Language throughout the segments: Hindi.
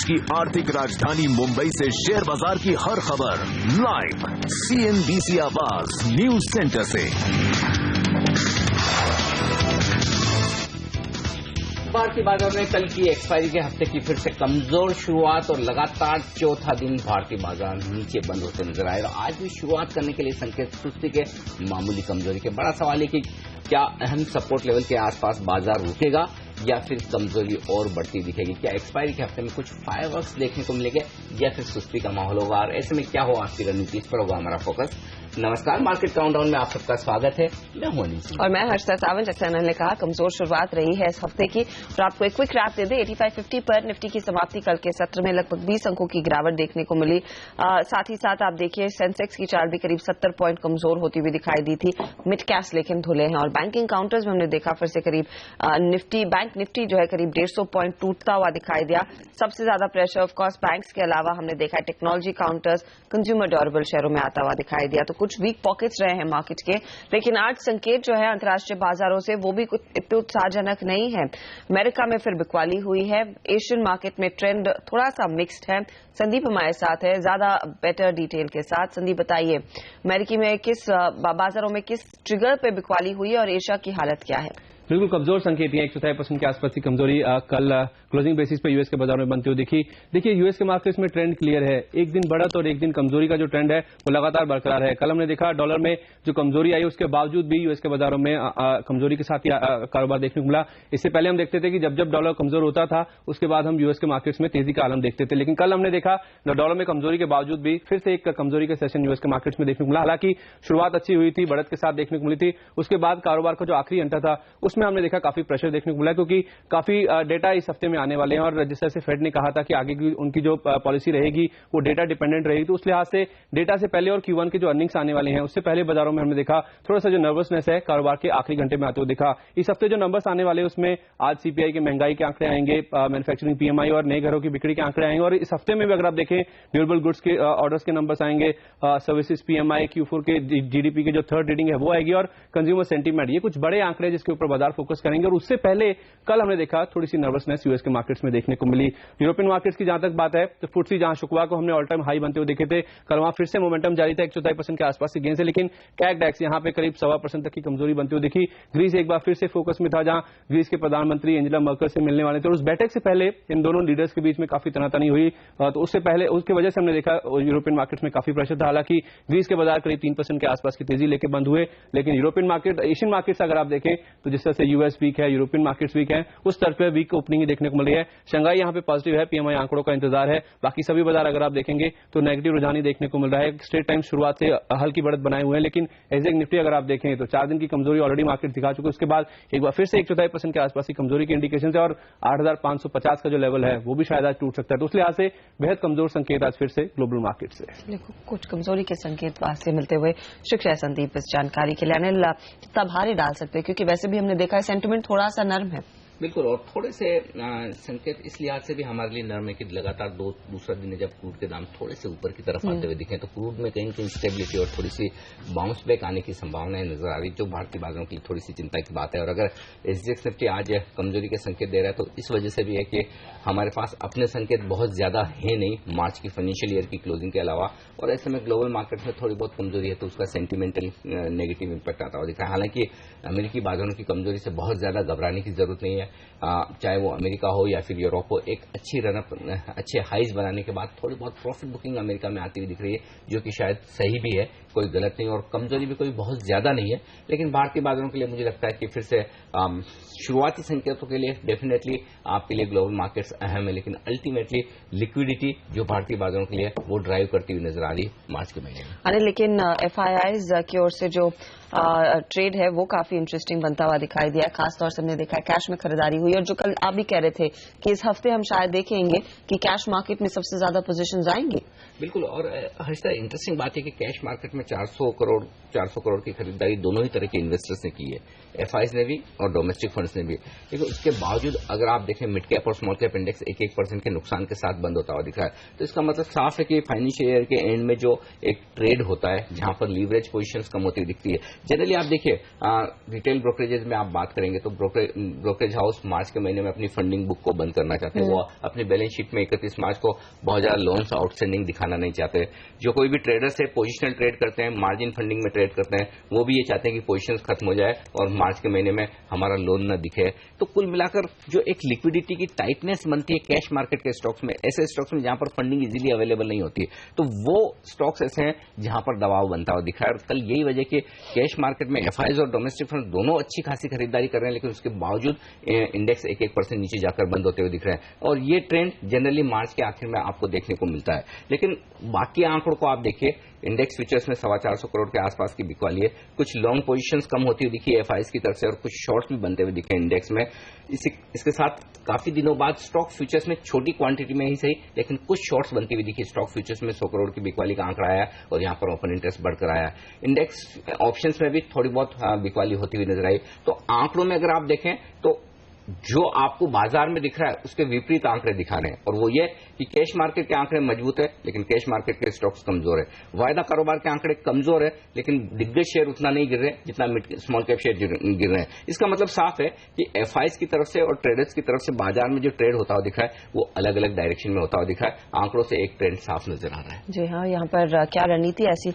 की आर्थिक राजधानी मुंबई से शेयर बाजार की हर खबर लाइव CNBC आवाज न्यूज सेंटर से। भारतीय बाजार में कल की एक्सपायरी के हफ्ते की फिर से कमजोर शुरुआत और लगातार चौथा दिन भारतीय बाजार नीचे बंद होते नजर आए। आज भी शुरुआत करने के लिए संकेत सुस्ती के, मामूली कमजोरी के। बड़ा सवाल है कि क्या अहम सपोर्ट लेवल के आसपास बाजार रुकेगा या फिर कमजोरी और बढ़ती दिखेगी? क्या एक्सपायरी के हफ्ते में कुछ फायरवर्क्स देखने को मिलेंगे या फिर सुस्ती का माहौल होगा? और ऐसे में क्या हो आज की रणनीति, इस पर होगा हमारा फोकस। नमस्कार, मार्केट काउंटडाउन में आप सबका स्वागत है। मैं हूं अनिल सिंह और मैं हर्षिता सावंत। जैसे अनिल ने कहा, कमजोर शुरुआत रही है इस हफ्ते की। और आपको एक क्विक रैप दे दे। 8550 पर निफ्टी की समाप्ति कल के सत्र में लगभग 20 अंकों की गिरावट देखने को मिली। साथ ही साथ आप देखिए सेंसेक्स की चार्ट भी करीब 70 पॉइंट कमजोर होती हुई दिखाई दी थी। मिड कैप्स लेकिन धुले हैं। और बैंकिंग काउंटर्स में हमने देखा फिर से करीब बैंक निफ्टी जो है करीब 150 पॉइंट टूटता हुआ दिखाई दिया। सबसे ज्यादा प्रेशर ऑफ कोर्स बैंक्स के अलावा हमने देखा टेक्नोलॉजी काउंटर्स, कंज्यूमर ड्यूरेबल शेयरों में आता हुआ दिखाई दिया। तो कुछ वीक पॉकेट्स रहे हैं मार्केट के, लेकिन आज संकेत जो है अंतर्राष्ट्रीय बाजारों से वो भी कुछ इतने उत्साहजनक नहीं है। अमेरिका में फिर बिकवाली हुई है। एशियन मार्केट में ट्रेंड थोड़ा सा मिक्स्ड है। संदीप हमारे साथ है ज्यादा बेटर डिटेल के साथ। संदीप बताइए, अमेरिकी में किस बाजारों में किस ट्रिगर पे बिकवाली हुई है और एशिया की हालत क्या है? बिल्कुल कमजोर संकेत है। 1.6% के आसपास की कमजोरी कल क्लोजिंग बेसिस पे यूएस के बाजार में बनते हुए दिखी। देखिए यूएस के मार्केट्स में ट्रेंड क्लियर है। एक दिन बढ़त और एक दिन कमजोरी का जो ट्रेंड है वो लगातार बरकरार है। कल हमने देखा डॉलर में जो कमजोरी आई उसके बावजूद भी यूएस के बाजारों में कमजोरी के साथ कारोबार देखने को मिला। इससे पहले हम देखते थे कि जब जब डॉलर कमजोर होता था उसके बाद हम यूएस के मार्केट्स में तेजी का आलम देखते थे, लेकिन कल हमने देखा डॉलर में कमजोरी के बावजूद भी फिर से एक कमजोरी का सेशन यूएस के मार्केट्स में देखने को मिला। हालांकि शुरुआत अच्छी हुई थी, बढ़त के साथ देखने को मिली थी। उसके बाद कारोबार का जो आखिरी घंटा था उसमें हमने देखा काफी देखने को मिला, क्योंकि काफी डेटा इस हफ्ते में आने वाले हैं। और जिस तरह से फेड ने कहा था कि आगे की उनकी जो पॉलिसी रहेगी वो डेटा डिपेंडेंट रहेगी, तो उस लिहाज से डेटा से पहले और Q1 के जो अर्निंग्स आने वाले हैं उससे पहले बाजारों में हमने देखा थोड़ा सा जो नर्वसनेस है कारोबार के आखिरी घंटे में आते हुए देखा। इस हफ्ते जो नंबर्स आने वाले उसमें आज CPI के महंगाई के आंकड़े आएंगे, मैन्युफैक्चरिंग PMI और नए घरों की बिक्री के आंकड़े आएंगे। और इस हफ्ते में भी अगर आप देखें ड्यूरेबल गुड्स के ऑर्डर्स के नंबर्स आएंगे, सर्विसेज PMI, Q4 के GDP की जो थर्ड रीडिंग है वो आएगी और कंज्यूमर सेंटीमेंट, ये कुछ बड़े आंकड़े जिसके ऊपर बाजार फोकस करेंगे। और उससे पहले कल हमने देखा थोड़ी सी नर्वसनेस यूएस के मार्केट्स में देखने को मिली। यूरोपियन मार्केट्स की जहां तक बात है तो फुट्सी जहां शुक्रवार को हमने ऑल टाइम हाई बनते हुए देखे थे, कल वहां फिर से मोमेंटम जारी था 1.4% के आसपास की गेन से, लेकिन कैक डैक्स यहां पे करीब 1.25% तक की कमजोरी बनती हुई दिखी। ग्रीस एक बार फिर से फोकस में था, जहां ग्रीस के प्रधानमंत्री एंजेला मर्केल से मिलने वाले थे और उस बैठक से पहले इन दोनों लीडर्स के बीच में काफी तनातनी हुई। तो उससे पहले उसकी वजह से हमने देखा यूरोपियन मार्केट्स में काफी प्रेशर था। हालांकि ग्रीस के बाजार करीब 3% के आसपास की तेजी लेकर बंद हुए, लेकिन यूरोपियन मार्केट, एशियन मार्केट्स अगर आप देखें तो जिस तरह से यूएस वीक है, यूरोपियन मार्केट्स वीक है, उस तरफ पे वीक ओपनिंग ही देखने को मिल रही है। शंघाई यहां पे पॉजिटिव है, PMI आंकड़ों का इंतजार है। बाकी सभी बाजार अगर आप देखेंगे तो नेगेटिव रुझान ही देखने को मिल रहा है। स्ट्रेट टाइम शुरुआत से हल्की बढ़त बनाए हुए हैं, लेकिन एग्जैक्ट निफ्टी अगर आप देखें तो 4 दिन की कमजोरी ऑलरेडी मार्केट दिखा चुके हैं। उसके बाद एक बार फिर से 1.4% के आसपास की कमजोरी की इंडिकेशन है और 8,550 का जो लेवल है वो भी शायद आज टूट सकता है। तो उस लिहाज से बेहद कमजोर संकेत आज फिर से ग्लोबल मार्केट से कुछ कमजोरी के संकेत वहां से मिलते हुए। शुक्रिया संदीप इस जानकारी के लिए। अनिल, कितना भारी डाल सकते हैं, क्योंकि वैसे भी हमने देखा है सेंटिमेंट थोड़ा सा नर्म है। बिल्कुल, और थोड़े से संकेत इस लिहाज से भी हमारे लिए नर्म है कि लगातार दूसरा दिन है जब क्रूड के दाम थोड़े से ऊपर की तरफ आते हुए दिखे, तो क्रूड में कहीं स्टेबिलिटी और थोड़ी सी बाउंस बैक आने की संभावनाएं नजर आ रही, जो भारतीय बाजारों के लिए थोड़ी सी चिंता की बात है। और अगर SGX निफ्टी आज कमजोरी के संकेत दे रहा है तो इस वजह से भी है कि हमारे पास अपने संकेत बहुत ज्यादा है नहीं मार्च की फाइनेंशियल ईयर की क्लोजिंग के अलावा, और ऐसे में ग्लोबल मार्केट में थोड़ी बहुत कमजोरी है तो उसका सेंटिमेंटल नेगेटिव इंपैक्ट आता हुआ दिखा है। हालांकि अमेरिकी बाजारों की कमजोरी से बहुत ज्यादा घबराने की जरूरत नहीं है, चाहे वो अमेरिका हो या फिर यूरोप हो। एक अच्छी रनअप, अच्छे हाइज बनाने के बाद थोड़ी बहुत प्रॉफिट बुकिंग अमेरिका में आती हुई दिख रही है, जो कि शायद सही भी है, कोई गलत नहीं, और कमजोरी भी कोई बहुत ज्यादा नहीं है। लेकिन भारतीय बाजारों के लिए मुझे लगता है कि फिर से शुरुआती संकेतों के लिए डेफिनेटली आपके लिए ग्लोबल मार्केट्स अहम है, लेकिन अल्टीमेटली लिक्विडिटी जो भारतीय बाजारों के लिए वो ड्राइव करती हुई नजर आ रही है मार्च के महीने में। अरे लेकिन FIIs की ओर से जो ट्रेड है वो काफी इंटरेस्टिंग बनता हुआ दिखाई दिया है। खासतौर से हमने देखा है कैश में खरीदारी हुई, और जो कल आप भी कह रहे थे कि इस हफ्ते हम शायद देखेंगे कि कैश मार्केट में सबसे ज्यादा पोजीशंस आएंगी। बिल्कुल, और हर्षिता इंटरेस्टिंग बात है कि कैश मार्केट में 400 करोड़ की खरीदारी दोनों ही तरह के इन्वेस्टर्स ने की है, FIs ने भी और डोमेस्टिक फंड्स ने भी। लेकिन उसके बावजूद अगर आप देखें मिड कैप और स्मॉल कैप इंडेक्स 1% के नुकसान के साथ बंद होता हुआ दिख रहा है, तो इसका मतलब साफ है कि फाइनेंशियल ईयर के एंड में जो एक ट्रेड होता है जहां पर लीवरेज पोजीशंस कम होती दिखती है। जनरली आप देखिए रिटेल ब्रोकरेजेस में आप बात करेंगे तो ब्रोकरेज हाउस हाउस मार्च के महीने में अपनी फंडिंग बुक को बंद करना चाहते हैं। वो अपनी बैलेंस शीट में 31 मार्च को बहुत ज्यादा लोन्स आउटस्टैंडिंग दिखाना नहीं चाहते। जो कोई भी ट्रेडर्स है पोजिशनल ट्रेड करते हैं, मार्जिन फंडिंग में ट्रेड करते हैं, वो भी ये चाहते हैं कि पोजिशन खत्म हो जाए और मार्च के महीने में हमारा लोन न दिखे। तो कुल मिलाकर जो एक लिक्विडिटी की टाइटनेस बनती है कैश मार्केट के स्टॉक्स में, ऐसे स्टॉक्स में जहां पर फंडिंग इजीली अवेलेबल नहीं होती, तो वो स्टॉक्स ऐसे हैं जहां पर दबाव बनता हुआ दिखा है। और कल यही वजह कि कैश मार्केट में एफआईज और डोमेस्टिक फंड दोनों अच्छी खासी खरीदारी कर रहे हैं, लेकिन उसके बावजूद इंडेक्स 1% नीचे जाकर बंद होते हुए दिख रहे हैं। और ये ट्रेंड जनरली मार्च के आखिर में आपको देखने को मिलता है। लेकिन बाकी आंकड़ों को आप देखिए, इंडेक्स फ्यूचर्स में 425 करोड़ के आसपास की बिकवाली है। कुछ लॉन्ग पोजीशंस कम होती हुई दिखी एफआईज की तरफ से और कुछ शॉर्ट्स भी बनते हुए दिखे इंडेक्स में। इसके साथ काफी दिनों बाद स्टॉक फ्यूचर्स में छोटी क्वांटिटी में ही सही, लेकिन कुछ शॉर्ट्स बनती हुई दिखी। स्टॉक फ्यूचर्स में 100 करोड़ की बिकवाली का आंकड़ा आया और यहां पर ओपन इंटरेस्ट बढ़कर आया। इंडेक्स ऑप्शंस में भी थोड़ी बहुत बिकवाली होती हुई नजर आई। तो आंकड़ों में अगर आप देखें तो जो आपको बाजार में दिख रहा है उसके विपरीत आंकड़े दिखा रहे हैं, और वो ये कि कैश मार्केट के आंकड़े मजबूत है लेकिन कैश मार्केट के स्टॉक्स कमजोर है। वायदा कारोबार के आंकड़े कमजोर है लेकिन दिग्गज शेयर उतना नहीं गिर रहे जितना स्मॉल कैप शेयर गिर रहे हैं। इसका मतलब साफ है कि एफआईज की तरफ से और ट्रेडर्स की तरफ से बाजार में जो ट्रेड होता हुआ दिख रहा है वो अलग अलग डायरेक्शन में होता हुआ दिख रहा है। आंकड़ों से एक ट्रेंड साफ नजर आ रहा है। जी हाँ, यहाँ पर क्या रणनीति ऐसी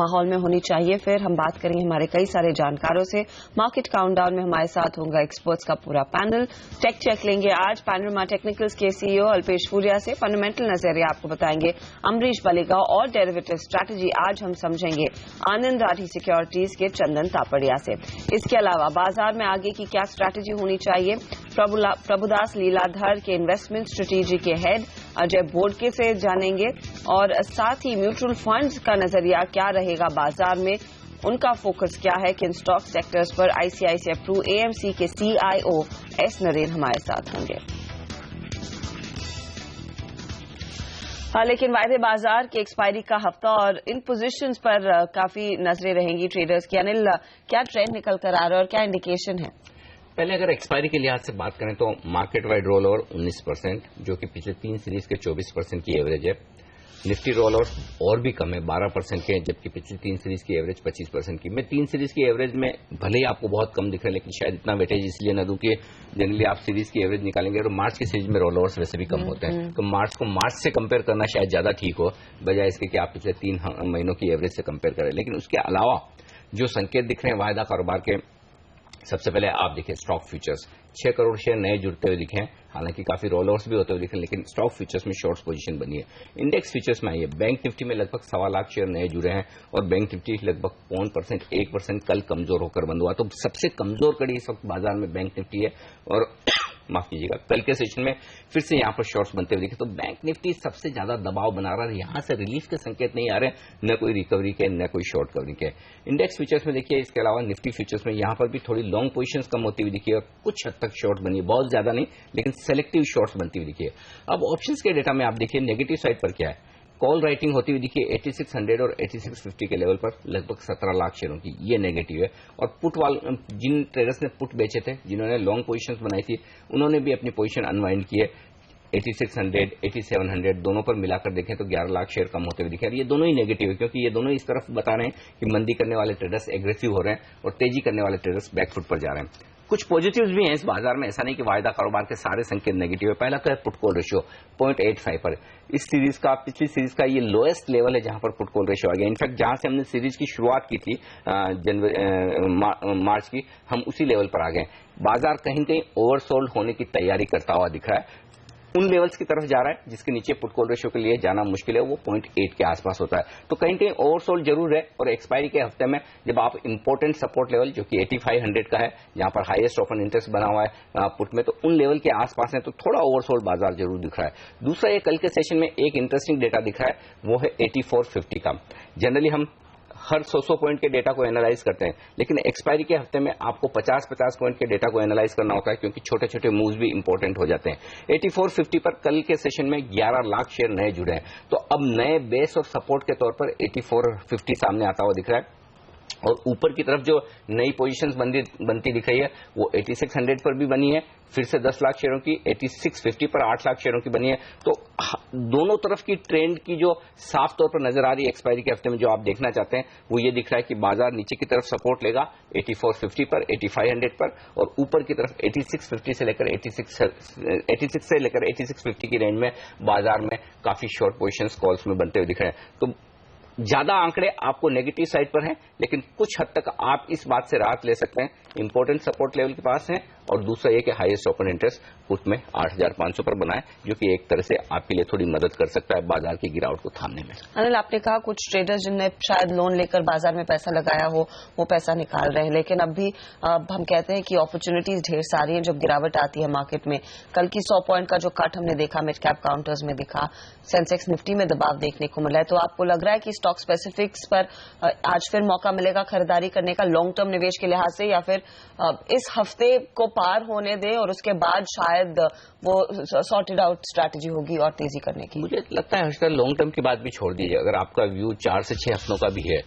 माहौल में होनी चाहिए। फिर हम बात करेंगे हमारे कई सारे जानकारों से। मार्केट काउंटडाउन में हमारे साथ होगा एक्सपर्ट्स का पूरा पैनल। टेक चेक लेंगे आज पैनोरमा टेक्निकल्स के सीईओ अल्पेश फूरिया से। फंडामेंटल नजरिया आपको बताएंगे अमरीश बलेगा और डेरिवेटिव स्ट्रैटेजी आज हम समझेंगे आनंद राठी सिक्योरिटीज के चंदन तापड़िया से। इसके अलावा बाजार में आगे की क्या स्ट्रैटेजी होनी चाहिए, प्रभुदास लीलाधर के इन्वेस्टमेंट स्ट्रेटेजी के हेड अजय बोडके से जानेंगे। और साथ ही म्यूचुअल फंड्स का नजरिया क्या रहेगा बाजार में, उनका फोकस क्या है, किन स्टॉक सेक्टर्स पर। आईसीआईसीआई प्रू एएमसी के सीआईओ एस नरेन हमारे साथ होंगे। हाँ, लेकिन वायदे बाजार के एक्सपायरी का हफ्ता और इन पोजीशंस पर काफी नजरें रहेंगी ट्रेडर्स की। अनिल, क्या ट्रेंड निकल कर आ रहा है और क्या इंडिकेशन है? पहले अगर एक्सपायरी के लिहाज से बात करें तो मार्केट वाइड रोल ओवर 19%, जो कि पिछले 3 सीरीज के 24% की एवरेज है। निफ्टी रोल ओवर और भी कम है 12% के, जबकि पिछली 3 सीरीज की एवरेज 25% की। मैं 3 सीरीज की एवरेज में भले ही आपको बहुत कम दिख रहा है, लेकिन शायद इतना वेटेज इसलिए न दूं कि जनरली आप सीरीज की एवरेज निकालेंगे और मार्च की सीरीज में रोल ओवर्स वैसे भी कम होते हैं, तो मार्च को मार्च से कंपेयर करना शायद ज्यादा ठीक हो, बजाय इसके कि आप पिछले 3 महीनों की एवरेज से कंपेयर करें। लेकिन उसके अलावा जो संकेत दिख रहे हैं वायदा कारोबार के, सबसे पहले आप देखिए स्टॉक फ्यूचर्स 6 करोड़ शेयर नए जुड़ते हुए दिखे हैं, हालांकि काफी रोल ओवर्स भी होते हुए दिखे, लेकिन स्टॉक फ्यूचर्स में शॉर्ट पोजीशन बनी है। इंडेक्स फ्यूचर्स में आई है, बैंक निफ्टी में लगभग 1.25 लाख शेयर नए जुड़े हैं और बैंक निफ्टी लगभग 1% कल कमजोर होकर बंद हुआ। तो सबसे कमजोर कड़ी इस वक्त बाजार में बैंक निफ्टी है और माफ कीजिएगा कल के सेशन में फिर से यहां पर शॉर्ट्स बनते हुए दिखे। तो बैंक निफ्टी सबसे ज्यादा दबाव बना रहा है, यहां से रिलीफ के संकेत नहीं आ रहे, न कोई रिकवरी के न कोई शॉर्ट कवरिंग के। इंडेक्स फ्यूचर्स में देखिए, इसके अलावा निफ्टी फ्यूचर्स में यहां पर भी थोड़ी लॉन्ग पोजीशंस कम होती हुई दिखी और कुछ हद तक शॉर्ट बनी है, बहुत ज्यादा नहीं लेकिन सेलेक्टिव शॉर्ट्स बनती हुई दिखी है। अब ऑप्शंस के डेटा में आप देखिए नेगेटिव साइड पर क्या है, कॉल राइटिंग होती हुई दिखी 8600 और 8650 के लेवल पर लगभग 17 लाख शेयरों की, ये नेगेटिव है। और पुट जिन ट्रेडर्स ने पुट बेचे थे, जिन्होंने लॉन्ग पोजीशंस बनाई थी, उन्होंने भी अपनी पोजीशन अनवाइंड की है। 8600, 8700 दोनों पर मिलाकर देखें तो 11 लाख शेयर कम होते हुए दिखे। ये दोनों ही नेगेटिव है क्योंकि ये दोनों इस तरफ बता रहे हैं कि मंदी करने वाले ट्रेडर्स एग्रेसिव हो रहे हैं और तेजी करने वाले ट्रेडर्स बैकफुट पर जा रहे हैं। कुछ पॉजिटिव्स भी हैं इस बाजार में, ऐसा नहीं कि वायदा कारोबार के सारे संकेत नेगेटिव है। पहला तो है पुट कॉल रेशियो 0.85 पर, इस सीरीज का पिछली सीरीज का ये लोएस्ट लेवल है जहां पर पुट कॉल रेशियो आ गया। इनफैक्ट जहां से हमने सीरीज की शुरुआत की थी मार्च की, हम उसी लेवल पर आ गए। बाजार कहीं कहीं ओवरसोल्ड होने की तैयारी करता हुआ दिख रहा है, उन लेवल्स की तरफ जा रहा है जिसके नीचे पुट कॉल रेशियो के लिए जाना मुश्किल है, वो 0.8 के आसपास होता है। तो कहीं कहीं ओवरसोल्ड जरूर है और एक्सपायरी के हफ्ते में जब आप इंपॉर्टेंट सपोर्ट लेवल जो कि 8500 का है, जहां पर हाईएस्ट ओपन इंटरेस्ट बना हुआ है पुट में, तो उन लेवल के आसपास है, तो थोड़ा ओवरसोल्ड बाजार जरूर दिख रहा है। दूसरा, ये कल के सेशन में एक इंटरेस्टिंग डेटा दिख रहा है, वो है 8450 का। जनरली हम हर 100 पॉइंट के डेटा को एनालाइज करते हैं, लेकिन एक्सपायरी के हफ्ते में आपको 50 पॉइंट के डेटा को एनालाइज करना होता है क्योंकि छोटे छोटे मूव्स भी इंपॉर्टेंट हो जाते हैं। 8450 पर कल के सेशन में 11 लाख शेयर नए जुड़े हैं, तो अब नए बेस और सपोर्ट के तौर पर 8450 सामने आता हुआ दिख रहा है। और ऊपर की तरफ जो नई पोजीशंस बनती दिख रही है वो 8600 पर भी बनी है, फिर से 10 लाख शेयरों की, 8650 पर 8 लाख शेयरों की बनी है। तो दोनों तरफ की ट्रेंड की जो साफ तौर पर नजर आ रही है एक्सपायरी के हफ्ते में, जो आप देखना चाहते हैं वो ये दिख रहा है कि बाजार नीचे की तरफ सपोर्ट लेगा 8450 पर, 8500 पर, और ऊपर की तरफ 8650 से लेकर 86 से लेकर 8650 की रेंज में बाजार में काफी शॉर्ट पोजीशंस कॉल्स में बनते हुए दिख रहे हैं। तो ज्यादा आंकड़े आपको नेगेटिव साइड पर हैं, लेकिन कुछ हद तक आप इस बात से राहत ले सकते हैं, इंपॉर्टेंट सपोर्ट लेवल के पास है, और दूसरा ये कि हाईएस्ट ओपन इंटरेस्ट पुट में 8500 पर बना है, जो कि एक तरह से आपके लिए थोड़ी मदद कर सकता है बाजार की गिरावट को थामने में। अनिल, आपने कहा कुछ ट्रेडर्स जिनने शायद लोन लेकर बाजार में पैसा लगाया हो वो पैसा निकाल रहे हैं, लेकिन अब भी हम कहते हैं कि अपॉर्चुनिटीज ढेर सारी हैं जब गिरावट आती है मार्केट में। कल की 100 पॉइंट का जो कट हमने देखा मिड कैप काउंटर्स में दिखा, सेंसेक्स निफ्टी में दबाव देखने को मिला है, तो आपको लग रहा है कि स्टॉक स्पेसिफिक्स पर आज फिर मौका मिलेगा खरीदारी करने का लॉन्ग टर्म निवेश के लिहाज से, या फिर इस हफ्ते को पार होने दें और उसके बाद शायद वो सॉर्टेड आउट स्ट्रैटेजी होगी और तेजी करने की? मुझे लगता है हर्षदा लॉन्ग टर्म की बात भी छोड़ दीजिए, अगर आपका व्यू 4 से 6 हफ्तों का भी है,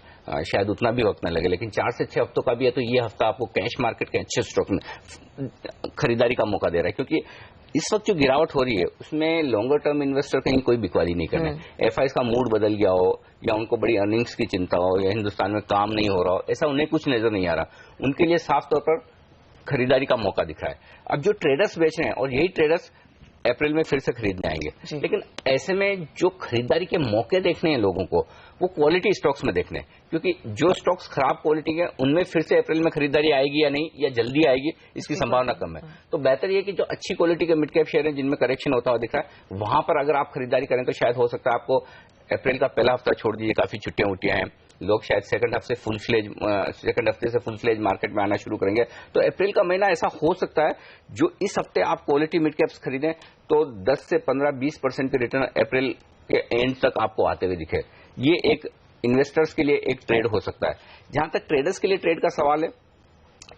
शायद उतना भी वक्त न लगे, लेकिन 4 से 6 हफ्तों का भी है, तो ये हफ्ता आपको कैश मार्केट के अच्छे स्टॉक में खरीदारी का मौका दे रहा है, क्योंकि इस वक्त जो गिरावट हो रही है उसमें लॉन्गर टर्म इन्वेस्टर कहीं कोई बिकवाली नहीं करना है। एफआईज का मूड बदल गया हो, या उनको बड़ी अर्निंग्स की चिंता हो, या हिंदुस्तान में काम नहीं हो रहा हो, ऐसा उन्हें कुछ नजर नहीं आ रहा। उनके लिए साफ तौर पर खरीदारी का मौका दिख रहा है। अब जो ट्रेडर्स बेच रहे हैं, और यही ट्रेडर्स अप्रैल में फिर से खरीदने आएंगे, लेकिन ऐसे में जो खरीदारी के मौके देखने हैं लोगों को, वो क्वालिटी स्टॉक्स में देखने हैं, क्योंकि जो स्टॉक्स खराब क्वालिटी के उनमें फिर से अप्रैल में खरीदारी आएगी या नहीं, या जल्दी आएगी, इसकी संभावना कम है। तो बेहतर ये कि जो अच्छी क्वालिटी के मिड कैप शेयर हैं जिनमें करेक्शन होता हुआ दिख रहा है, वहां पर अगर आप खरीदारी करें तो शायद हो सकता है आपको अप्रैल का पहला हफ्ता छोड़ दीजिए, काफी छुट्टियां उट्टियां हैं, लोग शायद सेकंड हफ्ते से फुल फ्लेज मार्केट में आना शुरू करेंगे। तो अप्रैल का महीना ऐसा हो सकता है जो इस हफ्ते आप क्वालिटी मिड कैप्स खरीदें तो 10 से 15-20% के रिटर्न अप्रैल के एंड तक आपको आते हुए दिखे। ये एक इन्वेस्टर्स के लिए एक ट्रेड हो सकता है। जहां तक ट्रेडर्स के लिए ट्रेड का सवाल है,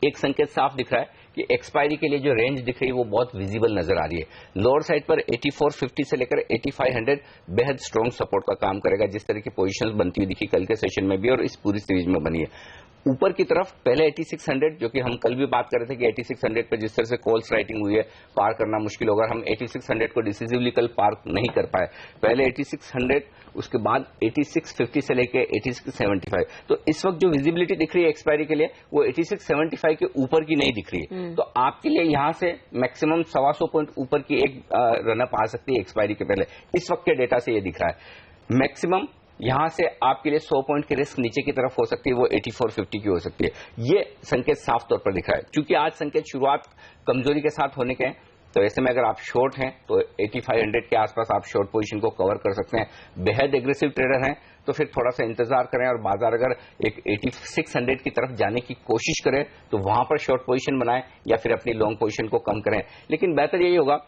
एक संकेत साफ दिख रहा है कि एक्सपायरी के लिए जो रेंज दिख रही है वो बहुत विजिबल नजर आ रही है। लोअर साइड पर 8450 से लेकर 8500 बेहद स्ट्रॉन्ग सपोर्ट का काम करेगा, जिस तरह की पोजीशंस बनती हुई दिखी कल के सेशन में भी और इस पूरी सीरीज में बनी है। ऊपर की तरफ पहले 8600, जो कि हम कल भी बात कर रहे थे कि 8600 पे जिस तरह से कॉल्स राइटिंग हुई है पार करना मुश्किल होगा, हम 8600 को डिसिसिवली कल पार नहीं कर पाए। पहले 8600, उसके बाद 8650 से लेकर 8675। तो इस वक्त जो विजिबिलिटी दिख रही है एक्सपायरी के लिए वो 8675 के ऊपर की नहीं दिख रही है। तो आपके लिए यहां से मैक्सिमम 125 पॉइंट ऊपर की एक रनअप आ सकती है एक्सपायरी के पहले। इस वक्त के डेटा से ये दिख रहा है मैक्सिमम यहां से आपके लिए 100 पॉइंट की रिस्क नीचे की तरफ हो सकती है, वो 8450 की हो सकती है। ये संकेत साफ तौर पर दिख रहा है, क्योंकि आज संकेत शुरुआत कमजोरी के साथ होने के हैं। तो ऐसे में अगर आप शॉर्ट हैं तो 8500 के आसपास आप शॉर्ट पोजीशन को कवर कर सकते हैं। बेहद एग्रेसिव ट्रेडर हैं तो फिर थोड़ा सा इंतजार करें, और बाजार अगर एक 8600 की तरफ जाने की कोशिश करें तो वहां पर शॉर्ट पोजीशन बनाएं या फिर अपनी लॉन्ग पोजीशन को कम करें। लेकिन बेहतर यही होगा,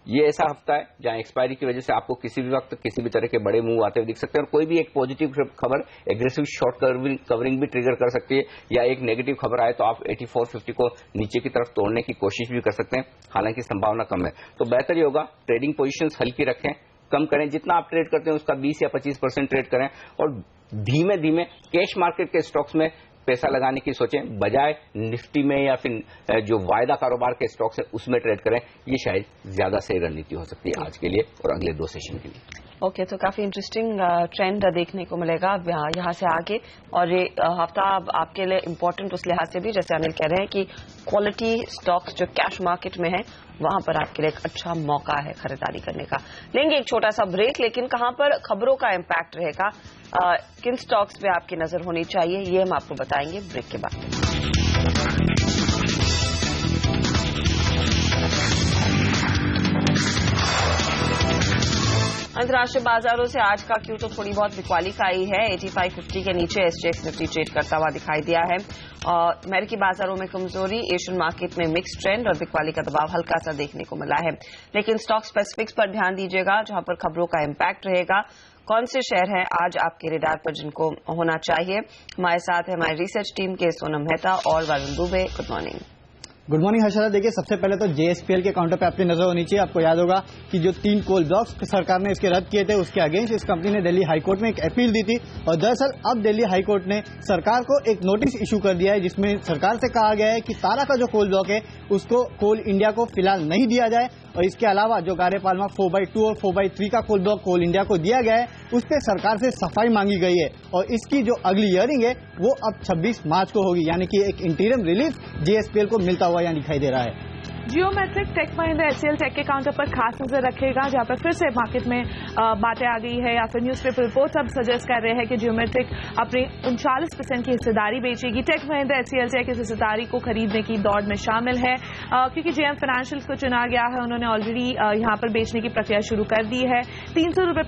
ये ऐसा हफ्ता है जहां एक्सपायरी की वजह से आपको किसी भी वक्त किसी भी तरह के बड़े मूव आते हुए दिख सकते हैं, और कोई भी एक पॉजिटिव खबर एग्रेसिव शॉर्ट कवरिंग भी ट्रिगर कर सकती है, या एक नेगेटिव खबर आए तो आप 8450 को नीचे की तरफ तोड़ने की कोशिश भी कर सकते हैं, हालांकि संभावना कम है। तो बेहतर ये होगा ट्रेडिंग पोजीशंस हल्की रखें, कम करें, जितना आप ट्रेड करते हैं उसका 20 या 25% ट्रेड करें, और धीमे धीमे कैश मार्केट के स्टॉक्स में पैसा लगाने की सोचें, बजाय निफ्टी में या फिर जो वायदा कारोबार के स्टॉक्स है उसमें ट्रेड करें। ये शायद ज्यादा सही रणनीति हो सकती है आज के लिए और अगले 2 सेशन के लिए। ओके, तो काफी इंटरेस्टिंग ट्रेंड देखने को मिलेगा यहाँ से आगे, और ये हफ्ता आपके लिए इम्पोर्टेंट उस लिहाज से भी, जैसे अनिल कह रहे हैं कि क्वालिटी स्टॉक्स जो कैश मार्केट में है वहां पर आपके लिए एक अच्छा मौका है खरीदारी करने का। लेंगे एक छोटा सा ब्रेक, लेकिन कहां पर खबरों का इम्पैक्ट रहेगा, किन स्टॉक्स पे आपकी नजर होनी चाहिए, ये हम आपको बताएंगे ब्रेक के बाद। अंतर्राष्ट्रीय बाजारों से आज का क्यू तो थोड़ी बहुत बिकवाली का ही है। 8550 के नीचे एसजीएक्स निफ्टी ट्रेड करता हुआ दिखाई दिया है। अमेरिकी बाजारों में कमजोरी, एशियन मार्केट में मिक्स्ड ट्रेंड और बिकवाली का दबाव हल्का सा देखने को मिला है। लेकिन स्टॉक स्पेसिफिक्स पर ध्यान दीजिएगा जहां पर खबरों का इम्पैक्ट रहेगा। कौन से शेयर हैं आज आपके रेडार पर जिनको होना चाहिए? हमारे साथ है हमारी रिसर्च टीम के सोनम मेहता और Varun Dubey. Good morning. Good morning Harshada. देखिए, सबसे पहले तो JSPL के काउंटर पे आपकी नजर होनी चाहिए। आपको याद होगा कि जो 3 कोल ब्लॉक्स सरकार ने इसके रद्द किए थे, उसके अगेंस्ट इस कंपनी ने दिल्ली हाईकोर्ट में एक अपील दी थी और दरअसल अब दिल्ली हाईकोर्ट ने सरकार को एक नोटिस इशू कर दिया है, जिसमें सरकार से कहा गया है कि तारा का जो कोल ब्लॉक है उसको कोल इंडिया को फिलहाल नहीं दिया जाए और इसके अलावा जो गारेपालमा 4x2 और 4x3 का कोल ब्लॉक कोल इंडिया को दिया गया है उस पर सरकार से सफाई मांगी गई है और इसकी जो अगली हियरिंग है वो अब 26 मार्च को होगी, यानी कि एक इंटीरियम रिलीफ JSPL को मिलता हुआ यहाँ दिखाई दे रहा है। Geometric Tech Mahindra HCL Tech के काउंटर पर खास नजर रखेगा, जहां पर फिर से मार्केट में बातें आ गई है या फिर न्यूज़पेपर रिपोर्ट्स अब सजेस्ट कर रहे हैं कि जियोमेट्रिक अपनी 39% की हिस्सेदारी बेचेगी। टेक महिंद्रा HCL टेक इस हिस्सेदारी को खरीदने की दौड़ में शामिल है क्योंकि JM फाइनेंशियल्स को चुना गया है। उन्होंने ऑलरेडी यहां पर बेचने की प्रक्रिया शुरू कर दी है। 300 रुपए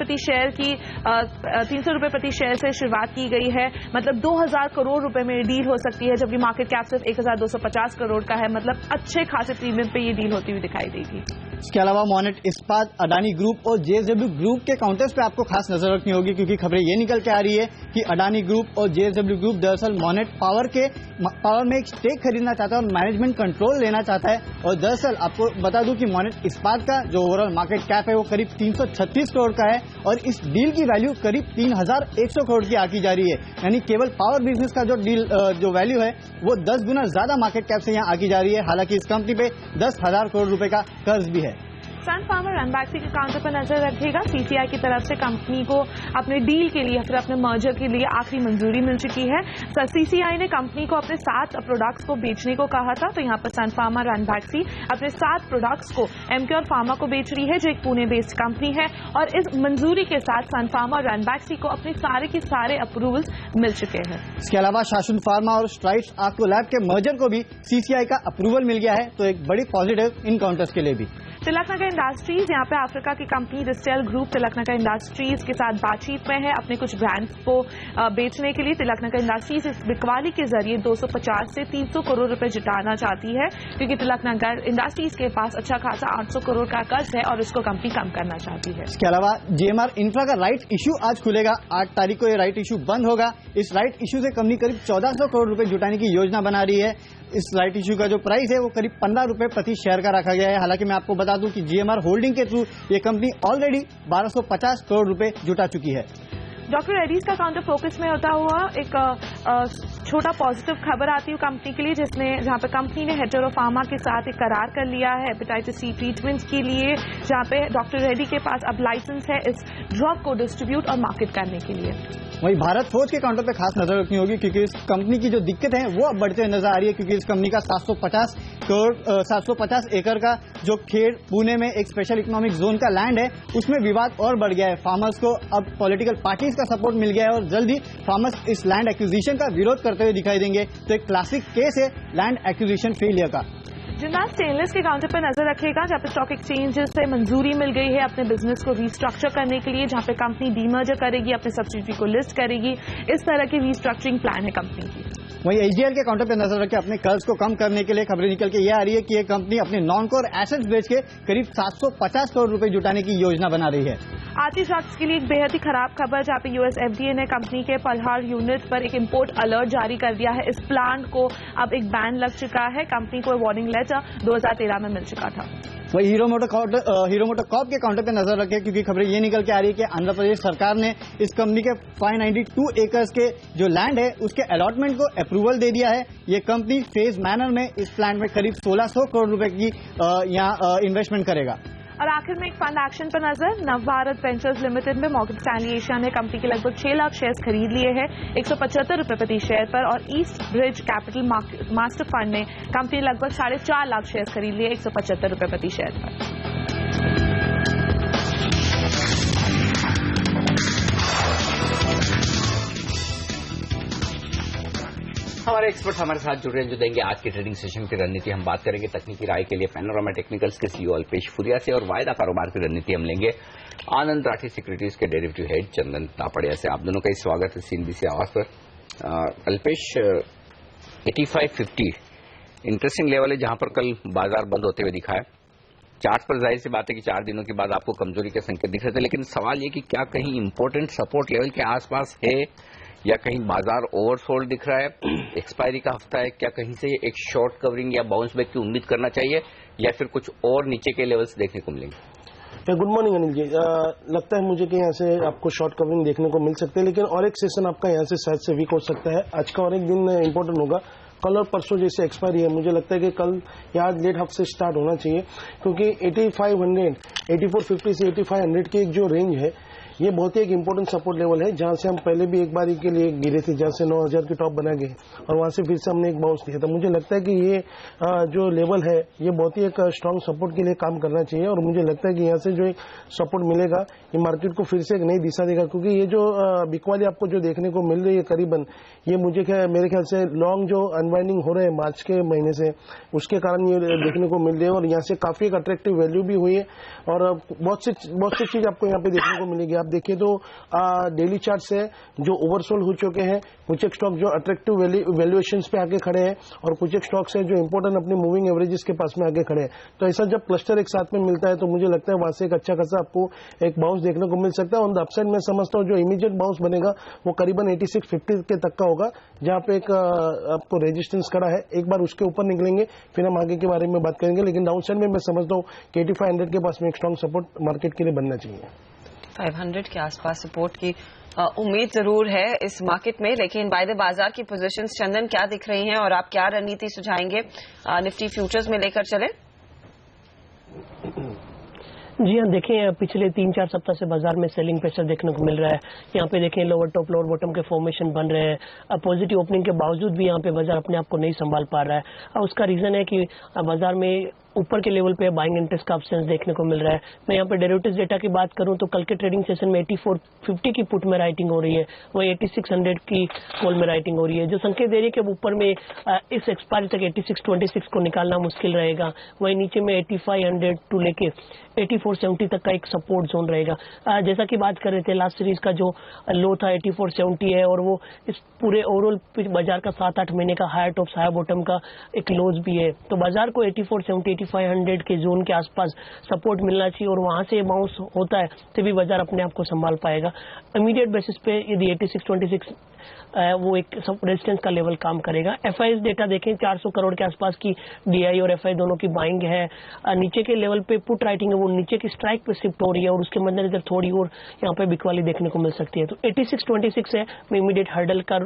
प्रति शेयर से शुरुआत की गई है, मतलब 2000 करोड़ रुपए में डील हो सकती है, जबकि मार्केट कैप सिर्फ 1250 करोड़ का है, मतलब अच्छे खासे प्रीमियम पे ये डील होती हुई दिखाई देगी। इसके अलावा मोनेट इस्पात, अडानी ग्रुप और JSW ग्रुप के काउंटर्स पे आपको खास नजर रखनी होगी क्योंकि खबरें ये निकल के आ रही है कि अडानी ग्रुप और JSW ग्रुप दरअसल मोनेट पावर में एक स्टेक खरीदना चाहता है और मैनेजमेंट कंट्रोल लेना चाहता है। और दरअसल आपको बता दूं कि मोनेट इस्पात का जो ओवरऑल मार्केट कैप है वो करीब 336 करोड़ का है और इस डील की वैल्यू करीब 3100 करोड़ की आकी जा रही है, यानी केवल पावर बिजनेस का जो वैल्यू है वो 10 गुना ज्यादा मार्केट कैप से यहाँ आकी जा रही है। हालांकि इस कंपनी पे 10,000 करोड़ रुपए का कर्ज भी है। सन फार्मा रनबैक्सी के काउंटर पर नजर रखेगा। CCI की तरफ से कंपनी को अपने डील के लिए फिर अपने मर्जर के लिए आखिरी मंजूरी मिल चुकी है। CCI ने कंपनी को अपने 7 प्रोडक्ट्स को बेचने को कहा था, तो यहाँ पर सन फार्मा रनबैक्सी अपने 7 प्रोडक्ट्स को एमक्योर फार्मा को बेच रही है, जो एक पुणे बेस्ड कंपनी है और इस मंजूरी के साथ सन फार्मा और रनबैक्सी को अपने सारे के सारे अप्रूवल्स मिल चुके हैं। इसके अलावा शासन फार्मा और स्ट्राइड्स आर्को लैब के मर्जर को भी CCI का अप्रूवल मिल गया है, तो एक बड़ी पॉजिटिव इन काउंटर्स के लिए भी। तिलकनगर इंडस्ट्रीज, यहाँ पे अफ्रीका की कंपनी रिस्टेल ग्रुप तिलकनगर इंडस्ट्रीज के साथ बातचीत में है अपने कुछ ब्रांड्स को बेचने के लिए। तिलकनगर इंडस्ट्रीज इस बिकवाली के जरिए 250 से 300 करोड़ रुपए जुटाना चाहती है क्योंकि तिलकनगर इंडस्ट्रीज के पास अच्छा खासा 800 करोड़ का कर्ज है और इसको कंपनी कम करना चाहती है। इसके अलावा GMR इंफ्रा का राइट इश्यू आज खुलेगा। 8 तारीख को ये राइट इश्यू बंद होगा। इस राइट इश्यू से कंपनी करीब 1400 करोड़ रुपए जुटाने की योजना बना रही है। इस राइट इश्यू का जो प्राइस है वो करीब 15 रुपए प्रति शेयर का रखा गया है। हालांकि मैं आपको बता दूं कि GMR होल्डिंग के थ्रू ये कंपनी ऑलरेडी 1250 करोड़ रुपए जुटा चुकी है। डॉक्टर रेड्डीज का काउंटर फोकस में होता हुआ एक छोटा पॉजिटिव खबर आती है कंपनी के लिए, जहां पे कंपनी ने हेटेरो फार्मा के साथ एक करार कर लिया है हेपेटाइटिस C ट्रीटमेंट के लिए, जहां पे डॉक्टर रेड्डी के पास अब लाइसेंस है इस ड्रग को डिस्ट्रीब्यूट और मार्केट करने के लिए। वहीं भारत फोर्ज के काउंटर पे खास नजर रखनी होगी क्योंकि इस कंपनी की जो दिक्कत है वो अब बढ़ते हुए नजर आ रही है क्योंकि इस कंपनी का 750 एकड़ का जो खेड़ पुणे में एक स्पेशल इकोनॉमिक जोन का लैंड है उसमें विवाद और बढ़ गया है। फार्मर्स को अब पॉलिटिकल पार्टीज का सपोर्ट मिल गया है और जल्द ही फार्मर्स इस लैंड एक्विजिशन का विरोध करते हुए दिखाई देंगे, तो एक क्लासिक केस है लैंड एक्विजिशन फेलियर का। जिंदाल स्टेनलेस के काउंटर पर नजर रखेगा, जहां पे स्टॉक एक्सचेंजेस से मंजूरी मिल गई है अपने बिजनेस को रीस्ट्रक्चर करने के लिए, जहां पे कंपनी डीमर्जर करेगी, अपने सब्सिडियरी को लिस्ट करेगी। इस तरह की रीस्ट्रक्चरिंग प्लान है कंपनी की। वहीं HDL के काउंटर पर नजर रखे अपने कर्ज को कम करने के लिए खबरें निकल के ये आ रही है कि ये कंपनी अपने नॉन कोर एसेट्स बेच के करीब 750 करोड़ रुपए जुटाने की योजना बना रही है। आती ड्रग्स के लिए एक बेहद ही खराब खबर, जहां पे US FDA ने कंपनी के पल्हार यूनिट पर एक इंपोर्ट अलर्ट जारी कर दिया है। इस प्लांट को अब एक बैन लग चुका है। कंपनी को वार्निंग लेटर 2013 में मिल चुका था। वही हीरो मोटोकॉर्प के काउंटर पे नजर रखे क्योंकि खबरें ये निकल के आ रही है कि आंध्र प्रदेश सरकार ने इस कंपनी के 592 एकर्स के जो लैंड है उसके अलॉटमेंट को अप्रूवल दे दिया है। ये कंपनी फेज मैनर में इस प्लांट में करीब 1600 करोड़ रुपए की यहाँ इन्वेस्टमेंट करेगा। और आखिर में एक फंड एक्शन पर नजर, नवभारत वेंचर्स लिमिटेड में मॉर्गन स्टैनली एशिया ने कंपनी के लगभग 6 लाख शेयर्स खरीद लिए हैं 175 रुपए प्रति शेयर पर, और east bridge capital master fund ने कंपनी लगभग 4.5 लाख शेयर्स खरीद लिए 175 रुपए प्रति शेयर पर। हमारे एक्सपर्ट हमारे साथ जुड़ रहे हैं जो देंगे आज के ट्रेडिंग सेशन की रणनीति। हम बात करेंगे तकनीकी राय के लिए पैनोरामा टेक्निकल्स के CEO अल्पेश फुरिया से, और वायदा कारोबार की रणनीति हम लेंगे आनंद राठी सिक्योरिटीज के डेरिवेटिव हेड चंदन तापड़िया से। आप दोनों का ही स्वागत है CNBC आवाज पर। अल्पेश, 8550 इंटरेस्टिंग लेवल है जहां पर कल बाजार बंद होते हुए दिखा है। चार्ट पर जाहिर सी बात है कि 4 दिनों के बाद आपको कमजोरी के संकेत दिख रहे थे, लेकिन सवाल ये कि क्या कहीं इंपॉर्टेंट सपोर्ट लेवल के आसपास है या कहीं बाजार ओवरसोल्ड दिख रहा है, एक्सपायरी का हफ्ता है, क्या कहीं से एक शॉर्ट कवरिंग या बाउंस बैक की उम्मीद करना चाहिए या फिर कुछ और नीचे के लेवल्स देखने को मिलेंगे? Good morning Anil ji. लगता है मुझे कि यहाँ से आपको शॉर्ट कवरिंग देखने को मिल सकते हैं, लेकिन और एक सेशन आपका यहाँ से शायद से वीक हो सकता है। आज का और एक दिन इंपॉर्टेंट होगा। कल और परसों जैसे एक्सपायरी है, मुझे लगता है कि कल या लेट हाफ से स्टार्ट होना चाहिए, क्योंकि 8500 8450 से 8500 की एक जो रेंज है, ये बहुत ही एक इम्पोर्टेंट सपोर्ट लेवल है, जहां से हम पहले भी एक बार के लिए गिरे थे, जहां से 9000 की टॉप बना गए और वहां से फिर से हमने एक बाउंस दिया था। मुझे लगता है कि ये जो लेवल है, ये बहुत ही एक स्ट्रांग सपोर्ट के लिए काम करना चाहिए और मुझे लगता है कि यहाँ से जो एक सपोर्ट मिलेगा, ये मार्केट को फिर से एक नई दिशा देगा, क्योंकि ये जो बिकवाली आपको जो देखने को मिल रही है करीबन, ये मेरे ख्याल से लॉन्ग जो अनवाइंडिंग हो रहे हैं मार्च के महीने से, उसके कारण ये देखने को मिल रही है और यहाँ से काफी एक अट्रैक्टिव वैल्यू भी हुई है और बहुत सी चीज आपको यहाँ पे देखने को मिलेगी। आप देखिए तो डेली चार्ट से जो ओवरसोल्ड हो चुके हैं, कुछ एक स्टॉक जो अट्रैक्टिव वैल्यूएशंस पे आके खड़े हैं और कुछ एक स्टॉक्स है जो इंपॉर्टेंट अपनी मूविंग एवरेजेस के पास में आगे खड़े हैं। तो ऐसा जब क्लस्टर एक साथ में मिलता है तो मुझे लगता है वहां से एक अच्छा खासा आपको एक बाउंस देखने को मिल सकता है। ऑन द अपसाइड मैं समझता हूँ जो इमीडिएट बाउंस बनेगा वो करीबन 8650 के तक का होगा, जहां पे एक आपको रेजिस्टेंस खड़ा है। एक बार उसके ऊपर निकलेंगे फिर हम आगे के बारे में बात करेंगे, लेकिन डाउन साइड में मैं समझता हूँ कि 8500 के पास में एक स्ट्रांग सपोर्ट मार्केट के लिए बनना चाहिए। 500 के आसपास सपोर्ट की उम्मीद जरूर है इस मार्केट में, लेकिन वायदे बाजार की पोजीशंस चंदन क्या दिख रही हैं और आप क्या रणनीति सुझाएंगे निफ्टी फ्यूचर्स में लेकर चले? जी हाँ, देखें पिछले 3-4 सप्ताह से बाजार में सेलिंग प्रेशर देखने को मिल रहा है। यहाँ पे देखें लोअर टॉप लोअर बॉटम के फॉर्मेशन बन रहे हैं। पॉजिटिव ओपनिंग के बावजूद भी यहाँ पे बाजार अपने आप को नहीं संभाल पा रहा है। उसका रीजन है कि बाजार में ऊपर के लेवल पे बाइंग इंटरेस्ट का एब्सेंस देखने को मिल रहा है। मैं यहाँ पे डेरिवेटिव्स डेटा की बात करूं तो कल के ट्रेडिंग सेशन में 8450 की पुट में राइटिंग हो रही है, वही 8600 की कॉल में राइटिंग हो रही है, जो संकेत दे रही है कि अब ऊपर में इस एक्सपायरी तक 8626 को निकालना मुश्किल रहेगा। वही नीचे में 8500 टू लेके 8470 तक का एक सपोर्ट जोन रहेगा। जैसा कि बात कर रहे थे, लास्ट सीरीज का जो लो था 8470 है और वो इस पूरे ओवरऑल बाजार का 7-8 महीने का हायर टॉप हायर बॉटम का एक लोज भी है। तो बाजार को 8470 8500 के जोन के आसपास सपोर्ट मिलना चाहिए और वहां से बाउंस होता है तभी बाजार अपने आप को संभाल पाएगा। इमीडिएट बेसिस पे यदि 8626 वो एक रेजिस्टेंस का लेवल काम करेगा। एफआईएस डेटा देखें 400 करोड़ के आसपास की डीआई और एफआई दोनों की बाइंग है। नीचे के लेवल पे पुट राइटिंग है वो नीचे की स्ट्राइक पे शिफ्ट हो रही है और उसके मद्देनजर थोड़ी और यहाँ पे बिकवाली देखने को मिल सकती है। तो 8626 है मैं इमीडिएट हर्डल का